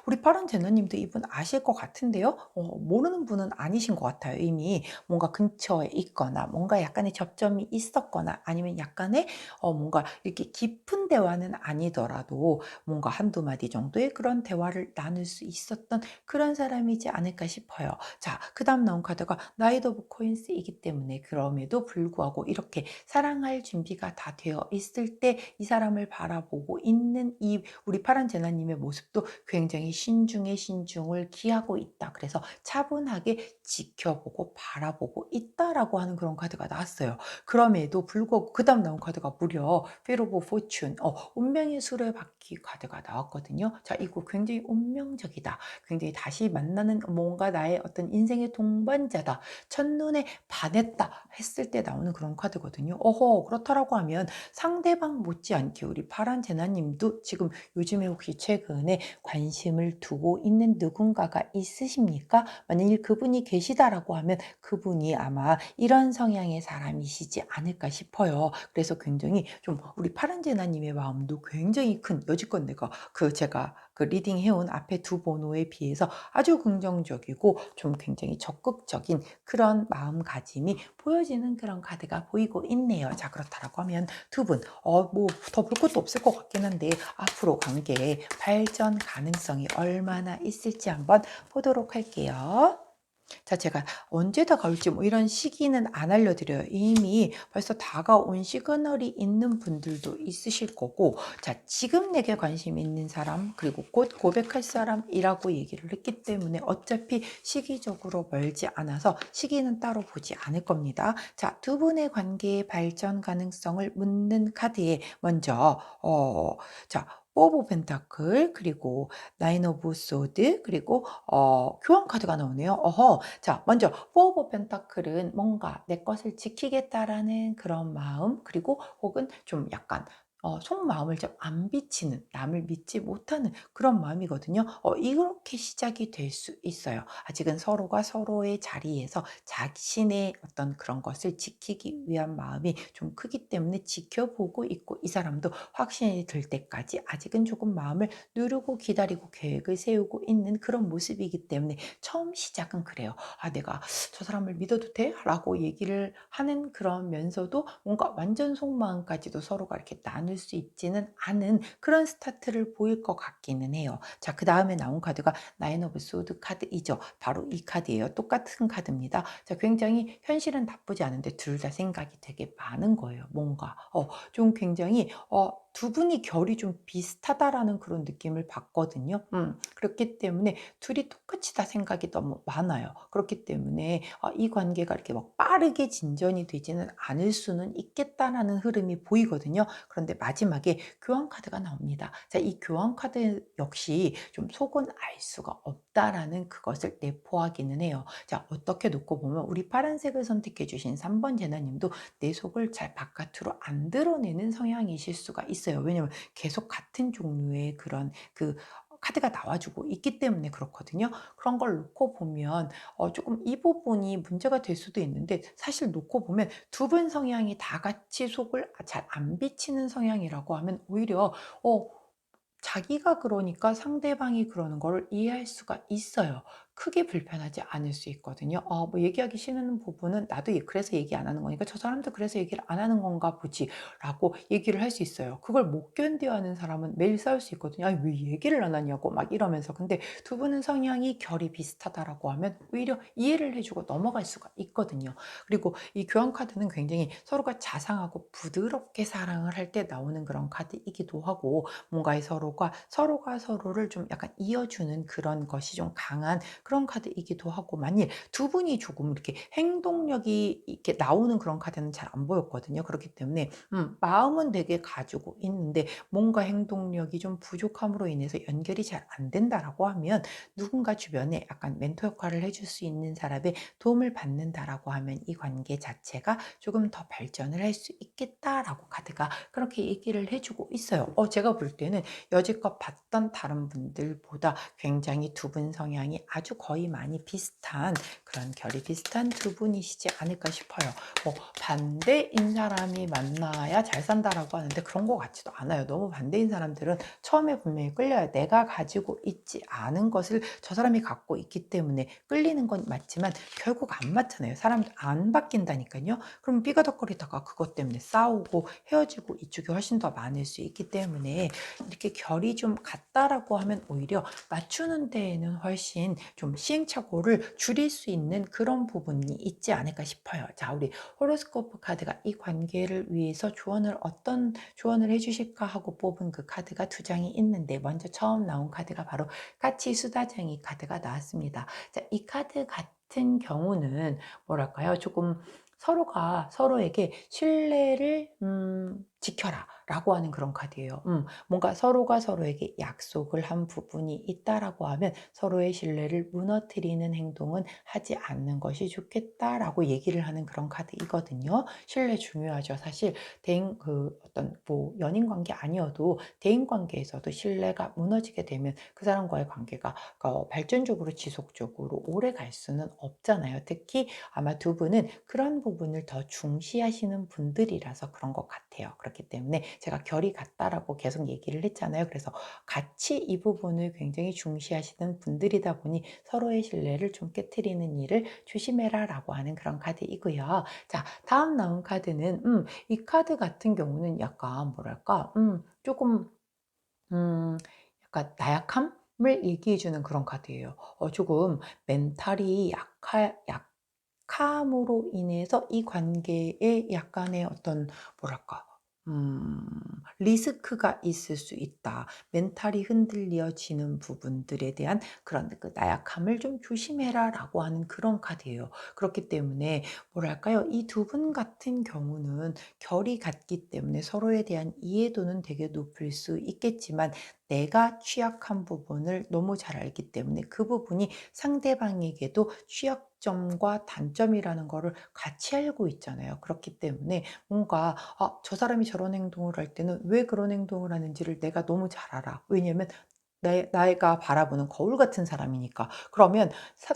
우리 파란 제나님도 이분 아실 것 같은데요. 모르는 분은 아니신 것 같아요. 이미 뭔가 근처에 있거나 뭔가 약간의 접점이 있었거나 아니면 약간의 뭔가 이렇게 깊은 대화는 아니더라도 뭔가 한두 마디 정도의 그런 대화를 나눌 수 있었던 그런 사람이지 않을까 싶어요. 자, 그다음 나온 카드가 나이트 오브 코인스이기 때문에 그럼에도 불구하고 이렇게 사랑할 준비가 다 되어 있을 때 이 사람을 바라보고 있는 이 우리 파란 제나님의 모습도 굉장히 신중에 신중을 기하고 있다. 그래서 차분하게 지켜보고 바라보고 있다라고 하는 그런 카드가 나왔어요. 그럼에도 불구하고 그다음 나온 카드가 무려 Wheel of Fortune, 운명의 수레바퀴 카드가 나왔거든요. 자, 이거 굉장히 운명적이다. 굉장히 다시 만나는 뭔가 나의 어떤 인생의 동반자다. 첫눈에 반했다 했을 때 나오는 그런 카드거든요. 그렇다라고 하면 상대방 못지않게 우리 파란 제나님도 지금 요즘에 혹시 최근에 관심을 두고 있는 누군가가 있으십니까? 만일 그분이 계시다라고 하면 그분이 아마 이런 성향의 사람이시지 않을까 싶어요. 그래서 굉장히 좀 우리 파란 제나님의 마음도 굉장히 큰 여지껏 내가 제가 리딩 해온 앞에 두 번호에 비해서 아주 긍정적이고 좀 굉장히 적극적인 그런 마음가짐이 보여지는 그런 카드가 보이고 있네요. 자, 그렇다라고 하면 두 분, 뭐 더 볼 것도 없을 것 같긴 한데 앞으로 관계의 발전 가능성이 얼마나 있을지 한번 보도록 할게요. 자, 제가 언제 다가올지 뭐 이런 시기는 안 알려드려요. 이미 벌써 다가온 시그널이 있는 분들도 있으실 거고, 자, 지금 내게 관심 있는 사람, 그리고 곧 고백할 사람이라고 얘기를 했기 때문에 어차피 시기적으로 멀지 않아서 시기는 따로 보지 않을 겁니다. 자, 두 분의 관계의 발전 가능성을 묻는 카드에 먼저, 자, 포브 펜타클, 그리고 나인 오브 소드, 그리고 교환 카드가 나오네요. 자, 먼저 포 오브 펜타클은 뭔가 내 것을 지키겠다라는 그런 마음, 그리고 혹은 좀 약간 속마음을 좀 안 비치는, 남을 믿지 못하는 그런 마음이거든요. 이렇게 시작이 될 수 있어요. 아직은 서로가 서로의 자리에서 자신의 어떤 그런 것을 지키기 위한 마음이 좀 크기 때문에 지켜보고 있고, 이 사람도 확신이 들 때까지 아직은 조금 마음을 누르고 기다리고 계획을 세우고 있는 그런 모습이기 때문에 처음 시작은 그래요. '아 내가 저 사람을 믿어도 돼?' 라고 얘기를 하는 그러면서도 뭔가 완전 속마음까지도 서로가 이렇게 나눌 수 있지는 않은 그런 스타트를 보일 것 같기는 해요. 자, 그다음에 나온 카드가 나인 오브 소드 카드이죠. 바로 이 카드예요. 똑같은 카드입니다. 자, 굉장히 현실은 나쁘지 않은데 둘 다 생각이 되게 많은 거예요. 뭔가 좀 굉장히 두 분이 결이 좀 비슷하다라는 그런 느낌을 받거든요. 그렇기 때문에 둘이 똑같이 다 생각이 너무 많아요. 그렇기 때문에 이 관계가 이렇게 막 빠르게 진전이 되지는 않을 수는 있겠다라는 흐름이 보이거든요. 그런데 마지막에 교환 카드가 나옵니다. 자, 이 교환 카드 역시 좀 속은 알 수가 없다라는 그것을 내포하기는 해요. 자, 어떻게 놓고 보면 우리 파란색을 선택해 주신 3번 제나 님도 내 속을 잘 바깥으로 안 드러내는 성향이실 수가 있어요. 왜냐면 계속 같은 종류의 그런 카드가 나와 주고 있기 때문에 그렇거든요. 그런 걸 놓고 보면 조금 이 부분이 문제가 될 수도 있는데, 사실 놓고 보면 두 분 성향이 다 같이 속을 잘 안 비치는 성향이라고 하면 오히려 어 자기가 그러니까 상대방이 그러는 거를 이해할 수가 있어요. 크게 불편하지 않을 수 있거든요. 뭐 얘기하기 싫은 부분은 '나도 그래서 얘기 안 하는 거니까 저 사람도 그래서 얘기를 안 하는 건가 보지.'라고 얘기를 할 수 있어요. 그걸 못 견뎌 하는 사람은 매일 싸울 수 있거든요. '아니 왜 얘기를 안 하냐.'고 막 이러면서. 근데 두 분은 성향이 결이 비슷하다라고 하면 오히려 이해를 해 주고 넘어갈 수가 있거든요. 그리고 이 교환 카드는 굉장히 서로가 자상하고 부드럽게 사랑을 할 때 나오는 그런 카드이기도 하고, 뭔가 서로가 서로를 좀 약간 이어주는 그런 것이 좀 강한 그런 카드이기도 하고, 만일 두 분이 조금 이렇게 행동력이 이렇게 나오는 그런 카드는 잘 안 보였거든요. 그렇기 때문에 마음은 되게 가지고 있는데 뭔가 행동력이 좀 부족함으로 인해서 연결이 잘 안 된다라고 하면, 누군가 주변에 약간 멘토 역할을 해줄 수 있는 사람의 도움을 받는다라고 하면 이 관계 자체가 조금 더 발전을 할 수 있겠다라고 카드가 그렇게 얘기를 해주고 있어요. 제가 볼 때는 여지껏 봤던 다른 분들보다 굉장히 두 분 성향이 아주 거의 많이 비슷한, 그런 결이 비슷한 두 분이시지 않을까 싶어요. 반대인 사람이 만나야 잘 산다라고 하는데 그런 것 같지도 않아요. 너무 반대인 사람들은 처음에 분명히 끌려요. 내가 가지고 있지 않은 것을 저 사람이 갖고 있기 때문에 끌리는 건 맞지만 결국 안 맞잖아요. 사람도 안 바뀐다니까요. 그럼 삐거덕거리다가 그것 때문에 싸우고 헤어지고 이쪽이 훨씬 더 많을 수 있기 때문에, 이렇게 결이 좀 같다라고 하면 오히려 맞추는 데에는 훨씬 좀 시행착오를 줄일 수 있는 그런 부분이 있지 않을까 싶어요. 자, 우리 호로스코프 카드가 이 관계를 위해서 어떤 조언을 해주실까 하고 뽑은 그 카드가 두 장이 있는데, 먼저 처음 나온 카드가 바로 까치 수다쟁이 카드가 나왔습니다. 자, 이 카드 같은 경우는 뭐랄까요? 조금 서로가 서로에게 신뢰를 지켜라 라고 하는 그런 카드예요. 뭔가 서로가 서로에게 약속을 한 부분이 있다라고 하면 서로의 신뢰를 무너뜨리는 행동은 하지 않는 것이 좋겠다라고 얘기를 하는 그런 카드이거든요. 신뢰 중요하죠. 사실 어떤 뭐 연인 관계 아니어도 대인 관계에서도 신뢰가 무너지게 되면 그 사람과의 관계가 발전적으로 지속적으로 오래 갈 수는 없잖아요. 특히 아마 두 분은 그런 부분을 더 중시하시는 분들이라서 그런 것 같아요. 그렇기 때문에 제가 결이 같다라고 계속 얘기를 했잖아요. 그래서 같이 이 부분을 굉장히 중시하시는 분들이다 보니 서로의 신뢰를 좀 깨트리는 일을 조심해라라고 하는 그런 카드이고요. 자, 다음 나온 카드는 이 카드 같은 경우는 약간 뭐랄까 조금 음 약간 나약함을 얘기해 주는 그런 카드예요. 조금 멘탈이 약함으로 인해서 이 관계에 약간의 어떤 뭐랄까 음 리스크가 있을 수 있다. 멘탈이 흔들려지는 부분들에 대한 그런 나약함을 좀 조심해라라고 하는 그런 카드예요. 그렇기 때문에 뭐랄까요? 이 두 분 같은 경우는 결이 같기 때문에 서로에 대한 이해도는 되게 높을 수 있겠지만, 내가 취약한 부분을 너무 잘 알기 때문에 그 부분이 상대방에게도 장점과 단점이라는 거를 같이 알고 있잖아요. 그렇기 때문에 뭔가 저 사람이 저런 행동을 할 때는 왜 그런 행동을 하는지를 내가 너무 잘 알아. 왜냐면 내가 바라보는 거울 같은 사람이니까. 그러면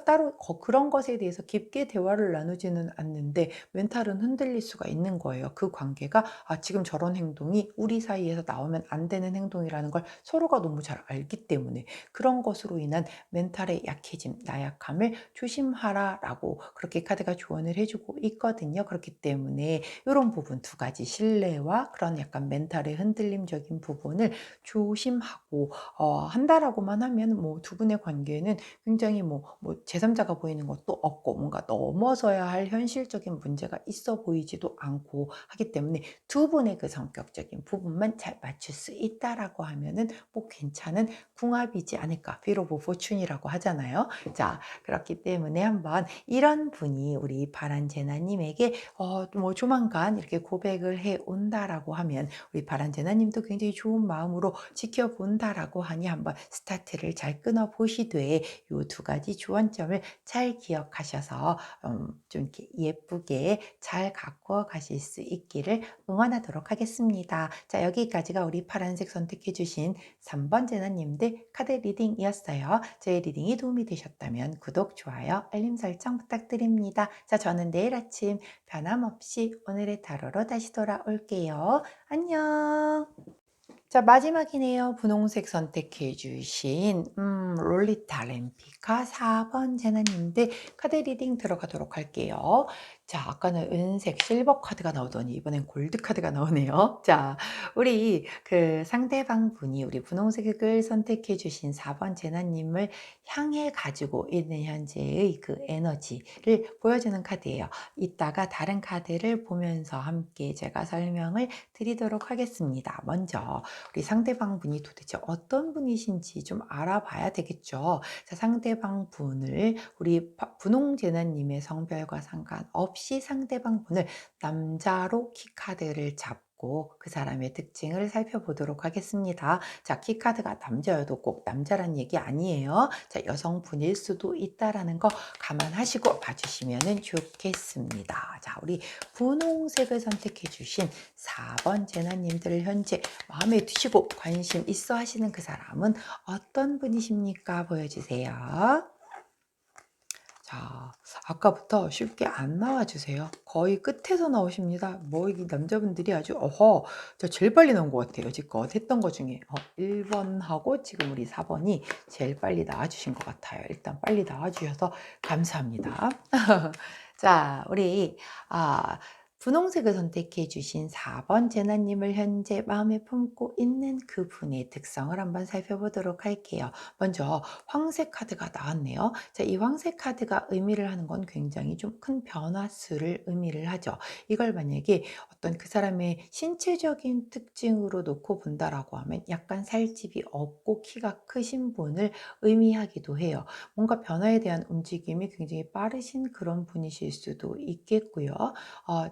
따로 그런 것에 대해서 깊게 대화를 나누지는 않는데 멘탈은 흔들릴 수가 있는 거예요. 그 관계가 지금 저런 행동이 우리 사이에서 나오면 안 되는 행동이라는 걸 서로가 너무 잘 알기 때문에 그런 것으로 인한 멘탈의 약해짐, 나약함을 조심하라라고 그렇게 카드가 조언을 해주고 있거든요. 그렇기 때문에 이런 부분 두 가지 신뢰와 그런 약간 멘탈의 흔들림적인 부분을 조심하고 한다라고만 하면 뭐 두 분의 관계는 굉장히 제3자가 보이는 것도 없고 뭔가 넘어서야 할 현실적인 문제가 있어 보이지도 않고 하기 때문에 두 분의 그 성격적인 부분만 잘 맞출 수 있다라고 하면은 뭐 괜찮은 궁합이지 않을까. Feel of Fortune이라고 하잖아요. 자, 그렇기 때문에 한번 이런 분이 우리 바란제나님에게 뭐 조만간 이렇게 고백을 해 온다라고 하면 우리 바란제나님도 굉장히 좋은 마음으로 지켜본다라고 하니 한번 스타트를 잘 끊어 보시되 요 두 가지 조언점을 잘 기억하셔서 좀 이렇게 예쁘게 잘 가꾸어 가실 수 있기를 응원하도록 하겠습니다. 자, 여기까지가 우리 파란색 선택해 주신 3번 제나님들 카드 리딩이었어요. 저의 리딩이 도움이 되셨다면 구독, 좋아요, 알림 설정 부탁드립니다. 자, 저는 내일 아침 변함없이 오늘의 타로로 다시 돌아올게요. 안녕. 자, 마지막이네요. 분홍색 선택해 주신 롤리타 램피카 4번 제나님들 카드 리딩 들어가도록 할게요. 자, 아까는 은색 실버 카드가 나오더니 이번엔 골드 카드가 나오네요. 자, 우리 그 상대방 분이 우리 분홍색을 선택해 주신 4번 제나님을 향해 가지고 있는 현재의 그 에너지를 보여주는 카드예요. 이따가 다른 카드를 보면서 함께 제가 설명을 드리도록 하겠습니다. 먼저 우리 상대방 분이 도대체 어떤 분이신지 좀 알아봐야 되겠죠. 자, 상대방 분을 우리 분홍제나님의 성별과 상관없이 상대방 분을 남자로 키카드를 잡고 그 사람의 특징을 살펴보도록 하겠습니다. 자, 키카드가 남자여도 꼭 남자란 얘기 아니에요. 자, 여성분일 수도 있다라는 거 감안하시고 봐주시면 좋겠습니다. 자, 우리 분홍색을 선택해 주신 4번 제나님들을 현재 마음에 드시고 관심 있어 하시는 그 사람은 어떤 분이십니까? 보여주세요. 자, 아까부터 쉽게 안 나와주세요. 거의 끝에서 나오십니다. 뭐, 이 남자분들이 아주, 저 제일 빨리 나온 것 같아요. 여지껏 했던 것 중에. 1번하고 지금 우리 4번이 제일 빨리 나와주신 것 같아요. 일단 빨리 나와주셔서 감사합니다. 자, 우리, 분홍색을 선택해 주신 4번 제나님을 현재 마음에 품고 있는 그분의 특성을 한번 살펴보도록 할게요. 먼저 황색 카드가 나왔네요. 자, 이 황색 카드가 의미를 하는 건 굉장히 좀 큰 변화수를 의미를 하죠. 이걸 만약에 어떤 그 사람의 신체적인 특징으로 놓고 본다라고 하면 약간 살집이 없고 키가 크신 분을 의미하기도 해요. 뭔가 변화에 대한 움직임이 굉장히 빠르신 그런 분이실 수도 있겠고요.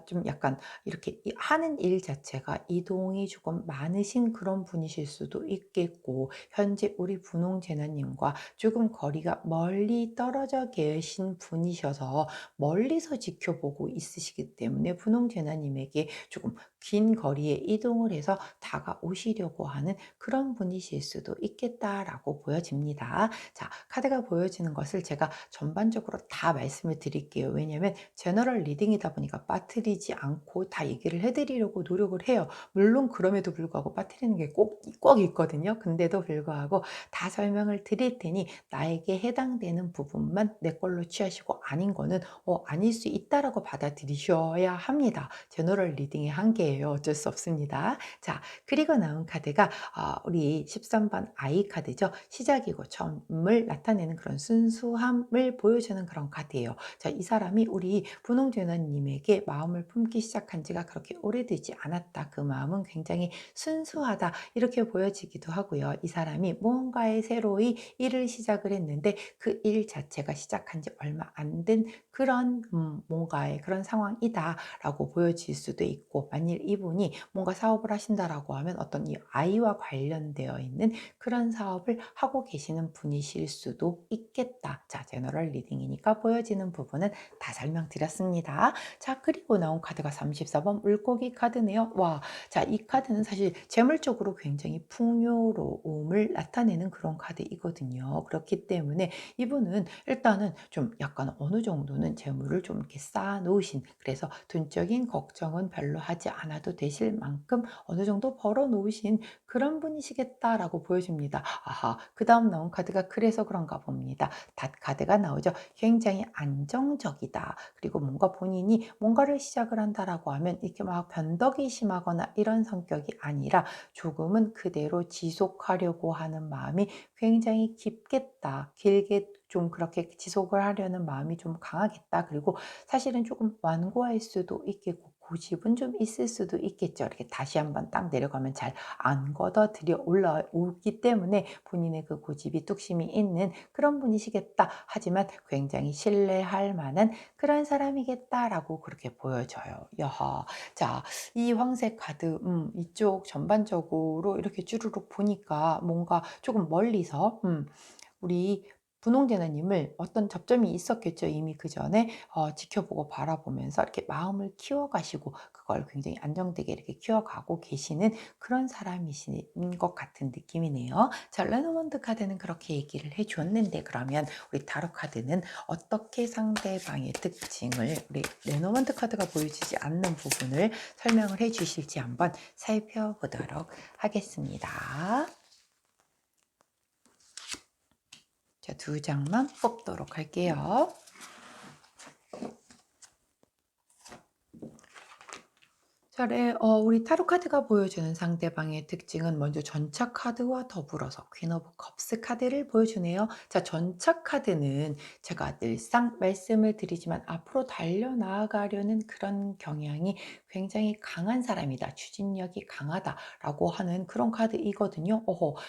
좀 약간 이렇게 하는 일 자체가 이동이 조금 많으신 그런 분이실 수도 있겠고 현재 우리 분홍제나님과 조금 거리가 멀리 떨어져 계신 분이셔서 멀리서 지켜보고 있으시기 때문에 분홍제나님에게 조금 긴 거리에 이동을 해서 다가오시려고 하는 그런 분이실 수도 있겠다라고 보여집니다. 자, 카드가 보여지는 것을 제가 전반적으로 다 말씀을 드릴게요. 왜냐하면 제너럴 리딩이다 보니까 빠뜨리지 않고 다 얘기를 해드리려고 노력을 해요. 물론 그럼에도 불구하고 빠뜨리는 게 꼭 있거든요. 근데도 불구하고 다 설명을 드릴 테니 나에게 해당되는 부분만 내 걸로 취하시고 아닌 거는 아닐 수 있다라고 받아들이셔야 합니다. 제너럴 리딩의 한계예요. 어쩔 수 없습니다. 자, 그리고 나온 카드가 우리 13번 아이 카드죠. 시작이고 처음을 나타내는 그런 순수함을 보여주는 그런 카드예요. 자, 이 사람이 우리 분홍제너님에게 마음을 품기 시작한 지가 그렇게 오래되지 않았다. 그 마음은 굉장히 순수하다. 이렇게 보여지기도 하고요. 이 사람이 무언가의 새로이 일을 시작을 했는데 그 일 자체가 시작한 지 얼마 안 된 그런 뭔가의 그런 상황이다라고 보여질 수도 있고 만일 만일 이분이 뭔가 사업을 하신다라고 하면 어떤 이 아이와 관련되어 있는 그런 사업을 하고 계시는 분이실 수도 있겠다. 자, 제너럴 리딩이니까 보여지는 부분은 다 설명드렸습니다. 자, 그리고 나온 카드가 34번 물고기 카드네요. 와, 자, 이 카드는 사실 재물적으로 굉장히 풍요로움을 나타내는 그런 카드이거든요. 그렇기 때문에 이분은 일단은 좀 약간 어느 정도는 재물을 좀 이렇게 쌓아 놓으신, 그래서 돈적인 걱정은 별로 하지 않아도 되실 만큼 어느 정도 벌어 놓으신 그런 분이시겠다라고 보여집니다. 아하, 그 다음 나온 카드가 그래서 그런가 봅니다. 닷 카드가 나오죠. 굉장히 안정적이다. 그리고 뭔가 본인이 뭔가를 시작을 한다라고 하면 이렇게 막 변덕이 심하거나 이런 성격이 아니라 조금은 그대로 지속하려고 하는 마음이 굉장히 깊겠다. 길게 좀 그렇게 지속을 하려는 마음이 좀 강하겠다. 그리고 사실은 조금 완고할 수도 있겠고 고집은 좀 있을 수도 있겠죠. 이렇게 다시 한번 딱 내려가면 잘 안 걷어들여 올라오기 때문에 본인의 그 고집이 뚝심이 있는 그런 분이시겠다. 하지만 굉장히 신뢰할 만한 그런 사람이겠다라고 그렇게 보여져요. 여하. 자, 이 황색 카드, 이쪽 전반적으로 이렇게 쭈루룩 보니까 뭔가 조금 멀리서, 우리 분홍제나님을 어떤 접점이 있었겠죠. 이미 그 전에 지켜보고 바라보면서 이렇게 마음을 키워가시고 그걸 굉장히 안정되게 이렇게 키워가고 계시는 그런 사람이신 것 같은 느낌이네요. 자, 레노먼드 카드는 그렇게 얘기를 해주었는데 그러면 우리 타로 카드는 어떻게 상대방의 특징을 우리 레노먼드 카드가 보여주지 않는 부분을 설명을 해주실지 한번 살펴보도록 하겠습니다. 자, 두 장만 뽑도록 할게요. 자, 우리 타로 카드가 보여주는 상대방의 특징은 먼저 전차 카드와 더불어서 퀸 오브 컵스 카드를 보여주네요. 자, 전차 카드는 제가 늘상 말씀을 드리지만 앞으로 달려나가려는 그런 경향이 굉장히 강한 사람이다. 추진력이 강하다라고 하는 그런 카드이거든요.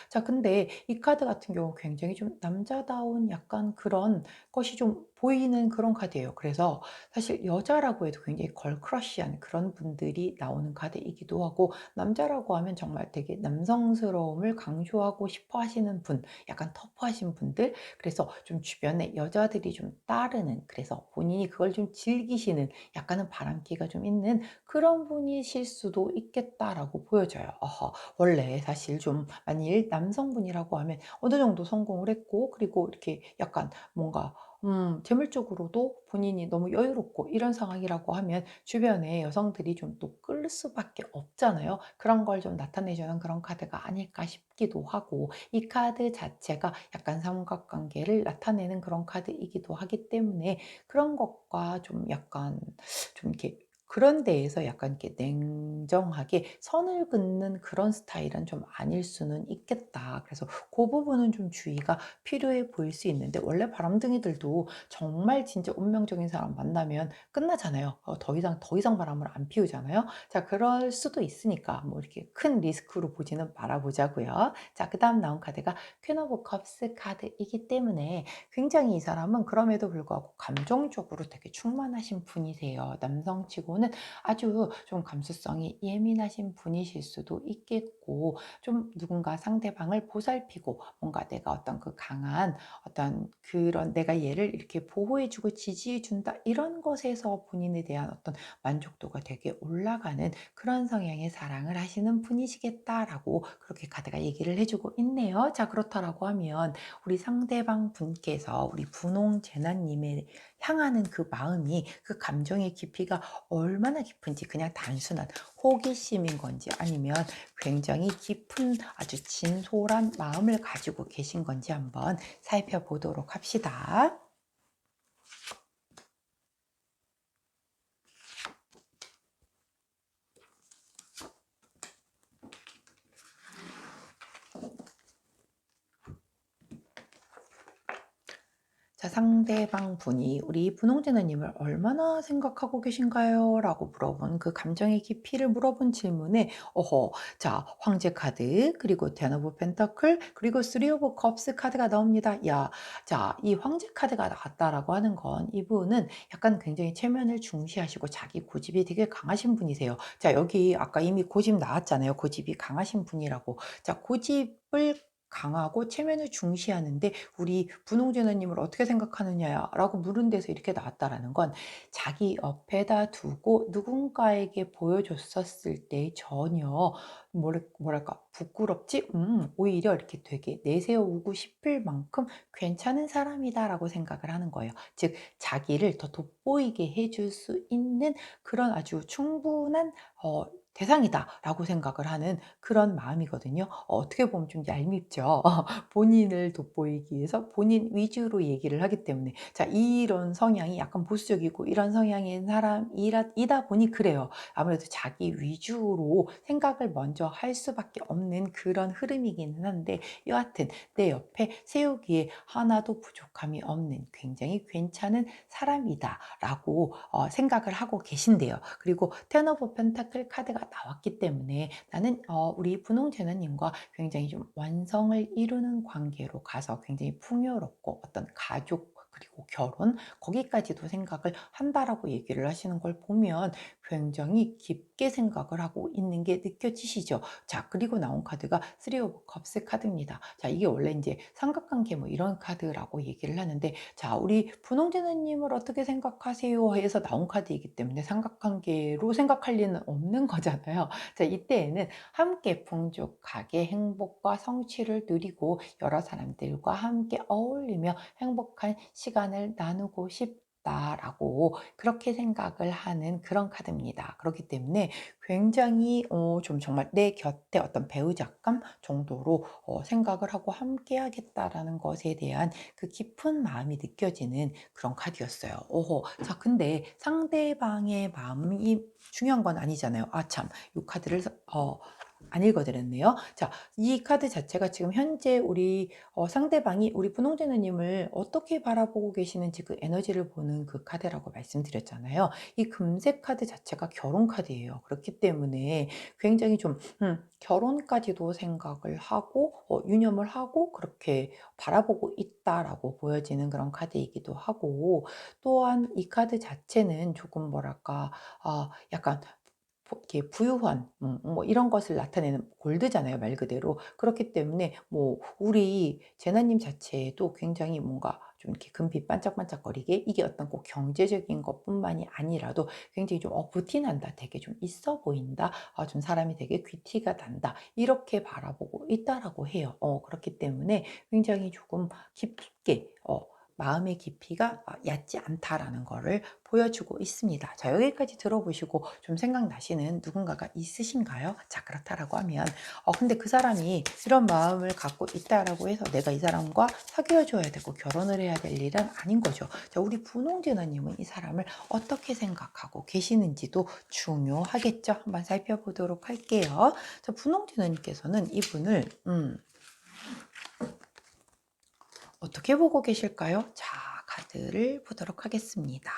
자, 근데 이 카드 같은 경우 굉장히 좀 남자다운 약간 그런 것이 좀 보이는 그런 카드예요. 그래서 사실 여자라고 해도 굉장히 걸크러쉬한 그런 분들이 나오는 카드이기도 하고 남자라고 하면 정말 되게 남성스러움을 강조하고 싶어 하시는 분, 약간 터프하신 분들, 그래서 좀 주변에 여자들이 좀 따르는, 그래서 본인이 그걸 좀 즐기시는 약간은 바람기가 좀 있는 그런 분이실 수도 있겠다라고 보여져요. 원래 사실 좀 만일 남성분이라고 하면 어느 정도 성공을 했고 그리고 이렇게 약간 뭔가 재물적으로도 본인이 너무 여유롭고 이런 상황이라고 하면 주변에 여성들이 좀 또 끌 수밖에 없잖아요. 그런 걸 좀 나타내 주는 그런 카드가 아닐까 싶기도 하고 이 카드 자체가 약간 삼각관계를 나타내는 그런 카드이기도 하기 때문에 그런 것과 좀 약간 좀 이렇게 그런 데에서 약간 이렇게 냉정하게 선을 긋는 그런 스타일은 좀 아닐 수는 있겠다. 그래서 그 부분은 좀 주의가 필요해 보일 수 있는데 원래 바람둥이들도 정말 진짜 운명적인 사람 만나면 끝나잖아요. 더 이상 바람을 안 피우잖아요. 자, 그럴 수도 있으니까 뭐 이렇게 큰 리스크로 보지는 말아보자고요. 자, 그 다음 나온 카드가 퀸 오브 컵스 카드이기 때문에 굉장히 이 사람은 그럼에도 불구하고 감정적으로 되게 충만하신 분이세요. 남성치고는 아주 좀 감수성이 예민하신 분이실 수도 있겠고 좀 누군가 상대방을 보살피고 뭔가 내가 어떤 그 강한 어떤 그런 내가 얘를 이렇게 보호해주고 지지해준다 이런 것에서 본인에 대한 어떤 만족도가 되게 올라가는 그런 성향의 사랑을 하시는 분이시겠다라고 그렇게 카드가 얘기를 해주고 있네요. 자, 그렇다라고 하면 우리 상대방 분께서 우리 분홍 제나님에 향하는 그 마음이 그 감정의 깊이가 얼마나 깊은지 그냥 단순한 호기심인 건지 아니면 굉장히 깊은 아주 진솔한 마음을 가지고 계신 건지 한번 살펴보도록 합시다. 자, 상대방 분이 "우리 분홍재너님을 얼마나 생각하고 계신가요?" 라고 물어본 그 감정의 깊이를 물어본 질문에 자, 황제 카드, 그리고 텐 오브 펜터클, 그리고 쓰리 오브 컵스 카드가 나옵니다. 야, 자, 이 황제 카드가 나왔다라고 하는 건 이분은 약간 굉장히 체면을 중시하시고 자기 고집이 되게 강하신 분이세요. 자, 여기 아까 이미 고집 나왔잖아요. 고집이 강하신 분이라고. 자, 고집을 강하고 체면을 중시하는데 "우리 분홍제너님을 어떻게 생각하느냐?"라고 물은 데서 이렇게 나왔다라는 건 자기 옆에다 두고 누군가에게 보여줬었을 때 전혀 뭐랄까 부끄럽지, 오히려 이렇게 되게 내세우고 싶을 만큼 괜찮은 사람이다라고 생각을 하는 거예요. 즉 자기를 더 돋보이게 해줄 수 있는 그런 아주 충분한 대상이다라고 생각을 하는 그런 마음이거든요. 어떻게 보면 좀 얄밉죠. 본인을 돋보이기 위해서 본인 위주로 얘기를 하기 때문에. 자, 이런 성향이 약간 보수적이고 이런 성향인 사람이다 보니 그래요. 아무래도 자기 위주로 생각을 먼저 할 수밖에 없는 그런 흐름이기는 한데, 여하튼 내 옆에 세우기에 하나도 부족함이 없는 굉장히 괜찮은 사람이다라고 생각을 하고 계신대요. 그리고 텐 오브 펜타클 카드가 나왔기 때문에 나는 우리 분홍제너님과 굉장히 좀 완성을 이루는 관계로 가서 굉장히 풍요롭고 어떤 가족 그리고 결혼 거기까지도 생각을 한다라고 얘기를 하시는 걸 보면 굉장히 깊게 생각을 하고 있는 게 느껴지시죠. 자, 그리고 나온 카드가 쓰리 오브 컵스 카드입니다. 자, 이게 원래 이제 삼각관계 뭐 이런 카드라고 얘기를 하는데, 자, 우리 분홍제너님을 어떻게 생각하세요? 해서 나온 카드이기 때문에 삼각관계로 생각할 리는 없는 거잖아요. 자, 이때에는 함께 풍족하게 행복과 성취를 누리고 여러 사람들과 함께 어울리며 행복한 시간을 나누고 싶다라고 그렇게 생각을 하는 그런 카드입니다. 그렇기 때문에 굉장히 좀 정말 내 곁에 어떤 배우자감 정도로 생각을 하고 함께 하겠다라는 것에 대한 그 깊은 마음이 느껴지는 그런 카드였어요. 자, 근데 상대방의 마음이 중요한 건 아니잖아요. 아, 참. 이 카드를 안 읽어드렸네요. 자, 이 카드 자체가 지금 현재 우리 상대방이 우리 분홍제너님을 어떻게 바라보고 계시는지 그 에너지를 보는 그 카드라고 말씀드렸잖아요. 이 금색 카드 자체가 결혼 카드예요. 그렇기 때문에 굉장히 좀 결혼까지도 생각을 하고 유념을 하고 그렇게 바라보고 있다라고 보여지는 그런 카드이기도 하고, 또한 이 카드 자체는 조금 뭐랄까 약간 이렇게 부유한 뭐 이런 것을 나타내는 골드잖아요, 말 그대로. 그렇기 때문에 뭐 우리 제나님 자체도 굉장히 뭔가 좀 이렇게 금빛 반짝반짝거리게, 이게 어떤 꼭 경제적인 것뿐만이 아니라도 굉장히 좀 부티난다, 되게 좀 있어 보인다, 좀 사람이 되게 귀티가 난다, 이렇게 바라보고 있다라고 해요. 그렇기 때문에 굉장히 조금 깊게 마음의 깊이가 얕지 않다라는 거를 보여주고 있습니다. 자, 여기까지 들어보시고 좀 생각나시는 누군가가 있으신가요? 자, 그렇다라고 하면 근데 그 사람이 이런 마음을 갖고 있다라고 해서 내가 이 사람과 사귀어 줘야 되고 결혼을 해야 될 일은 아닌 거죠. 자, 우리 분홍제너님은 이 사람을 어떻게 생각하고 계시는지도 중요하겠죠. 한번 살펴보도록 할게요. 자, 분홍제너님께서는 이분을 어떻게 보고 계실까요? 자, 카드를 보도록 하겠습니다.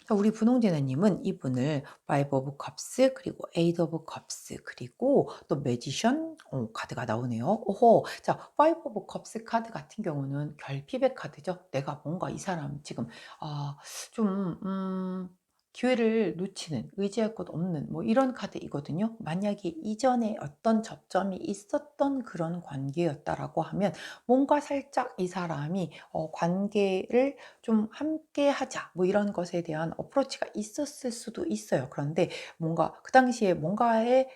자, 우리 분홍제너님은 이분을 파이브 오브 컵스, 그리고 에이트 오브 컵스, 그리고 또 매지션 카드가 나오네요. 자, 파이브 오브 컵스 카드 같은 경우는 결핍의 카드죠. 내가 뭔가 이 사람 지금 좀 기회를 놓치는, 의지할 곳 없는 뭐 이런 카드이거든요. 만약에 이전에 어떤 접점이 있었던 그런 관계였다라고 하면 뭔가 살짝 이 사람이 관계를 좀 함께 하자 뭐 이런 것에 대한 어프로치가 있었을 수도 있어요. 그런데 뭔가 그 당시에 뭔가의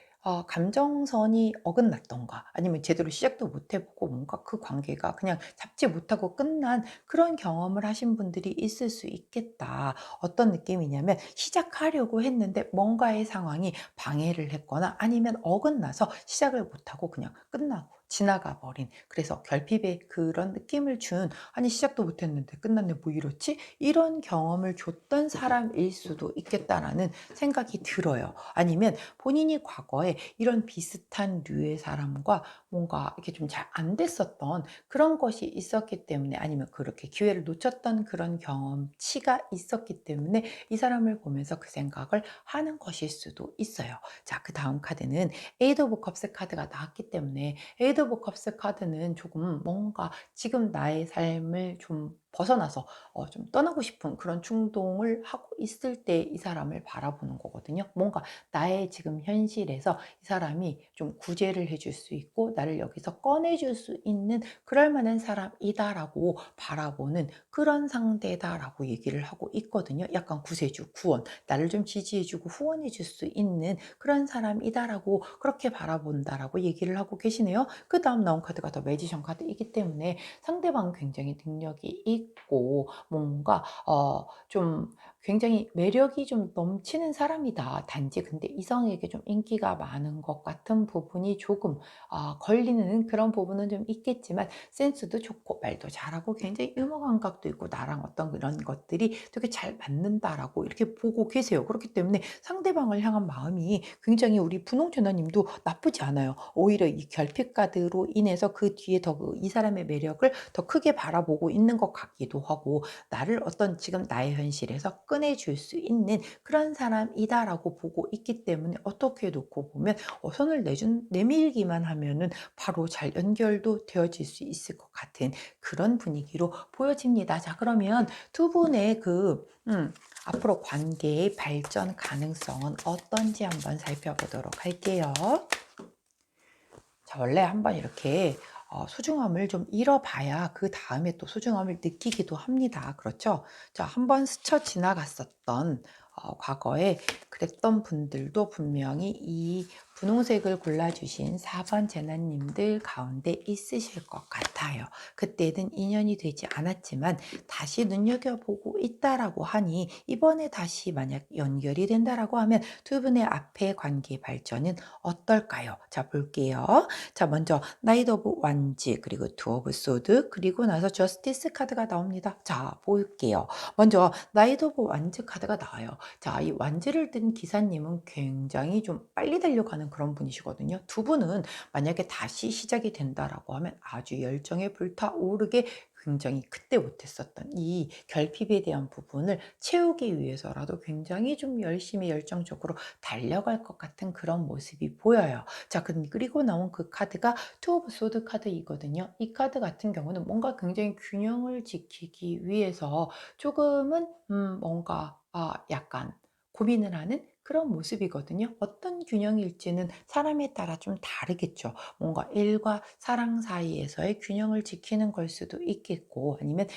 감정선이 어긋났던가, 아니면 제대로 시작도 못 해보고 뭔가 그 관계가 그냥 잡지 못하고 끝난 그런 경험을 하신 분들이 있을 수 있겠다. 어떤 느낌이냐면 시작하려고 했는데 뭔가의 상황이 방해를 했거나 아니면 어긋나서 시작을 못하고 그냥 끝나고 지나가 버린, 그래서 결핍의 그런 느낌을 준, 아니 시작도 못했는데 끝났네 뭐 이렇지? 이런 경험을 줬던 사람일 수도 있겠다라는 생각이 들어요. 아니면 본인이 과거에 이런 비슷한 류의 사람과 뭔가 이렇게 좀 잘 안 됐었던 그런 것이 있었기 때문에, 아니면 그렇게 기회를 놓쳤던 그런 경험치가 있었기 때문에 이 사람을 보면서 그 생각을 하는 것일 수도 있어요. 자, 그 다음 카드는 에이드 오브 컵스 카드가 나왔기 때문에, 에이드 오브 컵스 카드는 조금 뭔가 지금 나의 삶을 좀 벗어나서 좀 떠나고 싶은 그런 충동을 하고 있을 때 이 사람을 바라보는 거거든요. 뭔가 나의 지금 현실에서 이 사람이 좀 구제를 해줄 수 있고 나를 여기서 꺼내줄 수 있는 그럴 만한 사람이다라고 바라보는 그런 상대다라고 얘기를 하고 있거든요. 약간 구세주, 구원, 나를 좀 지지해주고 후원해줄 수 있는 그런 사람이다라고 그렇게 바라본다라고 얘기를 하고 계시네요. 그 다음 나온 카드가 더 매지션 카드이기 때문에 상대방은 굉장히 능력이 있고 뭔가 좀 굉장히 매력이 좀 넘치는 사람이다. 단지 근데 이성에게 좀 인기가 많은 것 같은 부분이 조금 걸리는 그런 부분은 좀 있겠지만, 센스도 좋고 말도 잘하고 굉장히 유머 감각도 있고 나랑 어떤 그런 것들이 되게 잘 맞는다라고 이렇게 보고 계세요. 그렇기 때문에 상대방을 향한 마음이 굉장히, 우리 분홍 전화님도 나쁘지 않아요. 오히려 이 결핍 카드로 인해서 그 뒤에 더 이 사람의 매력을 더 크게 바라보고 있는 것 같기도 하고, 나를 어떤 지금 나의 현실에서 꺼내줄 수 있는 그런 사람이다라고 보고 있기 때문에, 어떻게 놓고 보면 손을 내밀기만 하면은 바로 잘 연결도 되어질 수 있을 것 같은 그런 분위기로 보여집니다. 자, 그러면 두 분의 앞으로 관계의 발전 가능성은 어떤지 한번 살펴보도록 할게요. 자, 원래 한번 이렇게 소중함을 좀 잃어봐야 그 다음에 또 소중함을 느끼기도 합니다. 그렇죠? 자, 한번 스쳐 지나갔었던 과거에 그랬던 분들도 분명히 이 분홍색을 골라주신 4번 제나님들 가운데 있으실 것 같아요. 그때는 인연이 되지 않았지만 다시 눈여겨보고 있다라고 하니, 이번에 다시 만약 연결이 된다라고 하면 두 분의 앞의 관계 발전은 어떨까요? 자, 볼게요. 자, 먼저 나이트 오브 완즈, 그리고 투 오브 소드, 그리고 나서 저스티스 카드가 나옵니다. 자, 볼게요. 먼저 나이트 오브 완즈 카드가 나와요. 자, 이 완즈를 든 기사님은 굉장히 좀 빨리 달려가는 그런 분이시거든요. 두 분은 만약에 다시 시작이 된다라고 하면 아주 열정에 불타오르게, 굉장히 그때 못했었던 이 결핍에 대한 부분을 채우기 위해서라도 굉장히 좀 열심히 열정적으로 달려갈 것 같은 그런 모습이 보여요. 자, 그리고 나온 그 카드가 투 오브 소드 카드이거든요. 이 카드 같은 경우는 뭔가 굉장히 균형을 지키기 위해서 조금은 뭔가 약간 고민을 하는 그런 모습이거든요. 어떤 균형일지는 사람에 따라 좀 다르겠죠. 뭔가 일과 사랑 사이에서의 균형을 지키는 걸 수도 있겠고, 아니면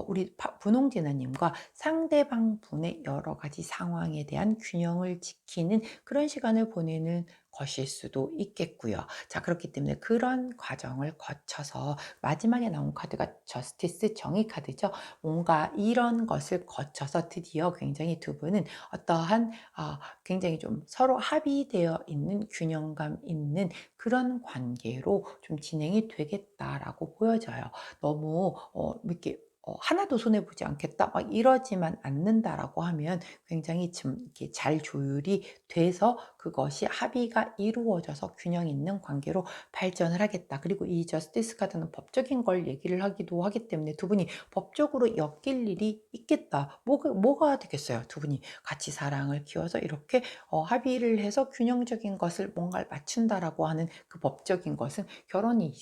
우리 분홍진아님과 상대방 분의 여러 가지 상황에 대한 균형을 지키는 그런 시간을 보내는 것일 수도 있겠고요. 자, 그렇기 때문에 그런 과정을 거쳐서 마지막에 나온 카드가 저스티스, 정의 카드죠. 뭔가 이런 것을 거쳐서 드디어 굉장히 두 분은 어떠한 굉장히 좀 서로 합의되어 있는 균형감 있는 그런 관계로 좀 진행이 되겠다라고 보여져요. 너무 이렇게 하나도 손해보지 않겠다 막 이러지만 않는다라고 하면 굉장히 좀 이렇게 잘 조율이 돼서 그것이 합의가 이루어져서 균형 있는 관계로 발전을 하겠다. 그리고 이 저스티스 카드는 법적인 걸 얘기를 하기도 하기 때문에 두 분이 법적으로 엮일 일이 있겠다. 뭐가 되겠어요? 두 분이 같이 사랑을 키워서 이렇게 합의를 해서 균형적인 것을 뭔가를 맞춘다라고 하는 그 법적인 것은 결혼이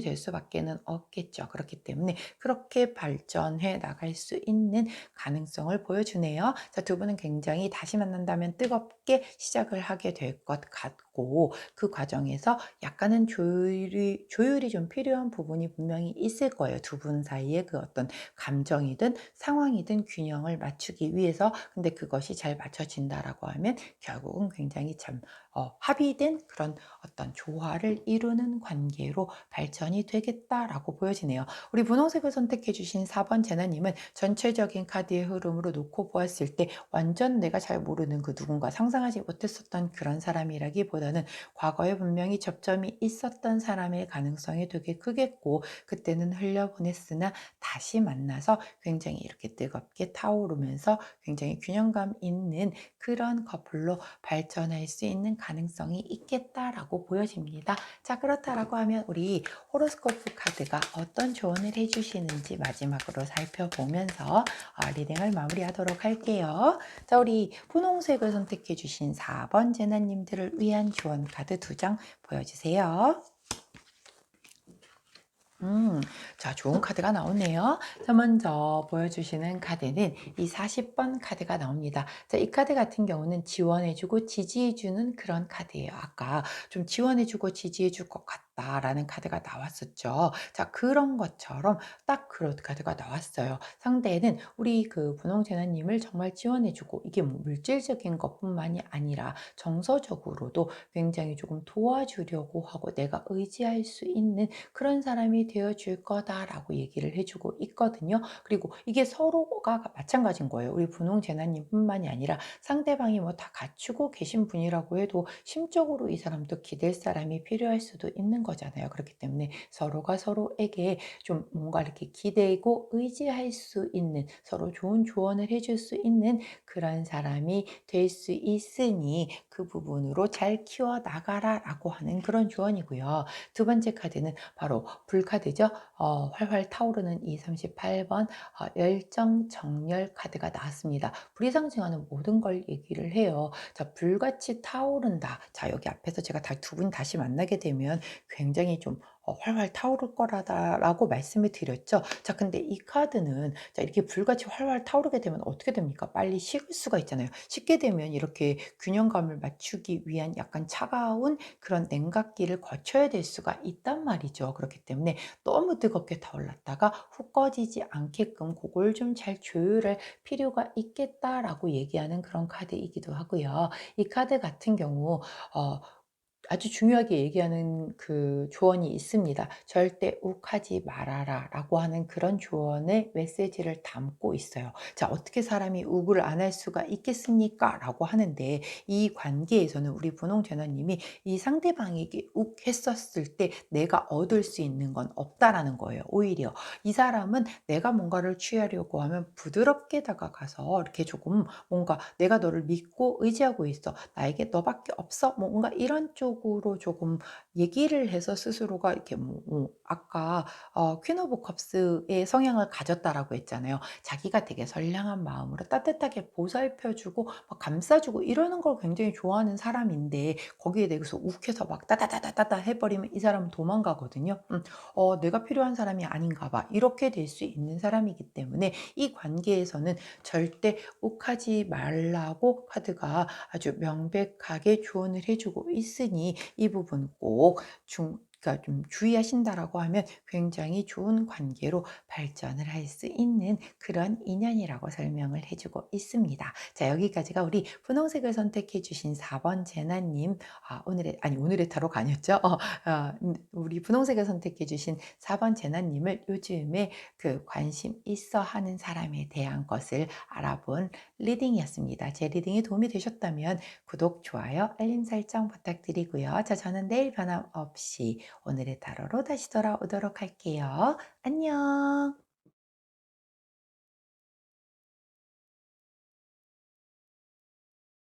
될 수밖에는 없겠죠. 그렇기 때문에 그렇게 발전해 나갈 수 있는 가능성을 보여주네요. 자, 두 분은 굉장히 다시 만난다면 뜨겁게 시작을 하게 될 것 같고, 그 과정에서 약간은 조율이 좀 필요한 부분이 분명히 있을 거예요. 두 분 사이에 그 어떤 감정이든 상황이든 균형을 맞추기 위해서. 근데 그것이 잘 맞춰진다라고 하면 결국은 굉장히 참 합의된 그런 어떤 조화를 이루는 관계로 발전이 되겠다라고 보여지네요. 우리 분홍색을 선택해 주신 4번 제나님은 전체적인 카드의 흐름으로 놓고 보았을 때 완전 내가 잘 모르는 그 누군가, 상상하지 못했었던 그런 사람이라기보다는 하기보다는 과거에 분명히 접점이 있었던 사람의 가능성이 되게 크겠고, 그때는 흘려보냈으나 다시 만나서 굉장히 이렇게 뜨겁게 타오르면서 굉장히 균형감 있는 그런 커플로 발전할 수 있는 가능성이 있겠다라고 보여집니다. 자, 그렇다라고 하면 우리 호로스코프 카드가 어떤 조언을 해주시는지 마지막으로 살펴보면서 리딩을 마무리하도록 할게요. 자, 우리 분홍색을 선택해 주신 4번 제나님들을 위한 조언 카드 2장 보여주세요. 자, 좋은 카드가 나오네요. 자, 먼저 보여주시는 카드는 이 40번 카드가 나옵니다. 자, 이 카드 같은 경우는 지원해주고 지지해주는 그런 카드예요. 아까 좀 지원해주고 지지해줄 것 같다라는 카드가 나왔었죠. 자, 그런 것처럼 딱 그런 카드가 나왔어요. 상대는 우리 그 분홍재나님을 정말 지원해주고, 이게 뭐 물질적인 것뿐만이 아니라 정서적으로도 굉장히 조금 도와주려고 하고 내가 의지할 수 있는 그런 사람이 되어줄 거다라고 얘기를 해주고 있거든요. 그리고 이게 서로가 마찬가지인 거예요. 우리 분홍재나님뿐만이 아니라 상대방이 뭐 다 갖추고 계신 분이라고 해도 심적으로 이 사람도 기댈 사람이 필요할 수도 있는 거잖아요. 그렇기 때문에 서로가 서로에게 좀 뭔가 이렇게 기대고 의지할 수 있는, 서로 좋은 조언을 해줄 수 있는 그런 사람이 될 수 있으니 그 부분으로 잘 키워 나가라라고 하는 그런 조언이고요. 두 번째 카드는 바로 불카드죠. 활활 타오르는 이 38번 열정 정열 카드가 나왔습니다. 불이 상징하는 모든 걸 얘기를 해요. 자, 불같이 타오른다. 자, 여기 앞에서 제가 두 분 다시 만나게 되면 굉장히 좀 활활 타오를 거라다라고 말씀을 드렸죠. 자, 근데 이 카드는 자, 이렇게 불같이 활활 타오르게 되면 어떻게 됩니까? 빨리 식을 수가 있잖아요. 식게 되면 이렇게 균형감을 맞추기 위한 약간 차가운 그런 냉각기를 거쳐야 될 수가 있단 말이죠. 그렇기 때문에 너무 뜨겁게 타올랐다가 훅 꺼지지 않게끔 그걸 좀 잘 조율할 필요가 있겠다라고 얘기하는 그런 카드이기도 하고요. 이 카드 같은 경우 어 아주 중요하게 얘기하는 그 조언이 있습니다. "절대 욱하지 말아라." 라고 하는 그런 조언의 메시지를 담고 있어요. 자, 어떻게 사람이 욱을 안 할 수가 있겠습니까? 라고 하는데, 이 관계에서는 우리 분홍재너님이 이 상대방에게 욱했었을 때 내가 얻을 수 있는 건 없다라는 거예요. 오히려 이 사람은 내가 뭔가를 취하려고 하면 부드럽게 다가가서 이렇게 조금 뭔가 "내가 너를 믿고 의지하고 있어. 나에게 너밖에 없어." 뭔가 이런 쪽으로 조금 얘기를 해서 스스로가 이렇게 아까 퀸 오브 컵스의 성향을 가졌다라고 했잖아요. 자기가 되게 선량한 마음으로 따뜻하게 보살펴 주고 막 감싸 주고 이러는 걸 굉장히 좋아하는 사람인데, 거기에 대해서 욱해서 막 따다다다다다 해 버리면 이 사람은 도망가거든요. '내가 필요한 사람이 아닌가 봐.' 이렇게 될 수 있는 사람이기 때문에 이 관계에서는 절대 욱하지 말라고 카드가 아주 명백하게 조언을 해 주고 있으니, 이 부분 꼭 그러니까 좀 주의하신다라고 하면 굉장히 좋은 관계로 발전을 할 수 있는 그런 인연이라고 설명을 해 주고 있습니다. 자, 여기까지가 우리 분홍색을 선택해 주신 4번 제나님, 오늘의 타로가 아니었죠? 우리 분홍색을 선택해 주신 4번 제나님을 요즘에 그 관심 있어 하는 사람에 대한 것을 알아본 리딩이었습니다. 제 리딩이 도움이 되셨다면 구독, 좋아요, 알림 설정 부탁드리고요. 자, 저는 내일 변함없이 오늘의 타로로 다시 돌아오도록 할게요. 안녕.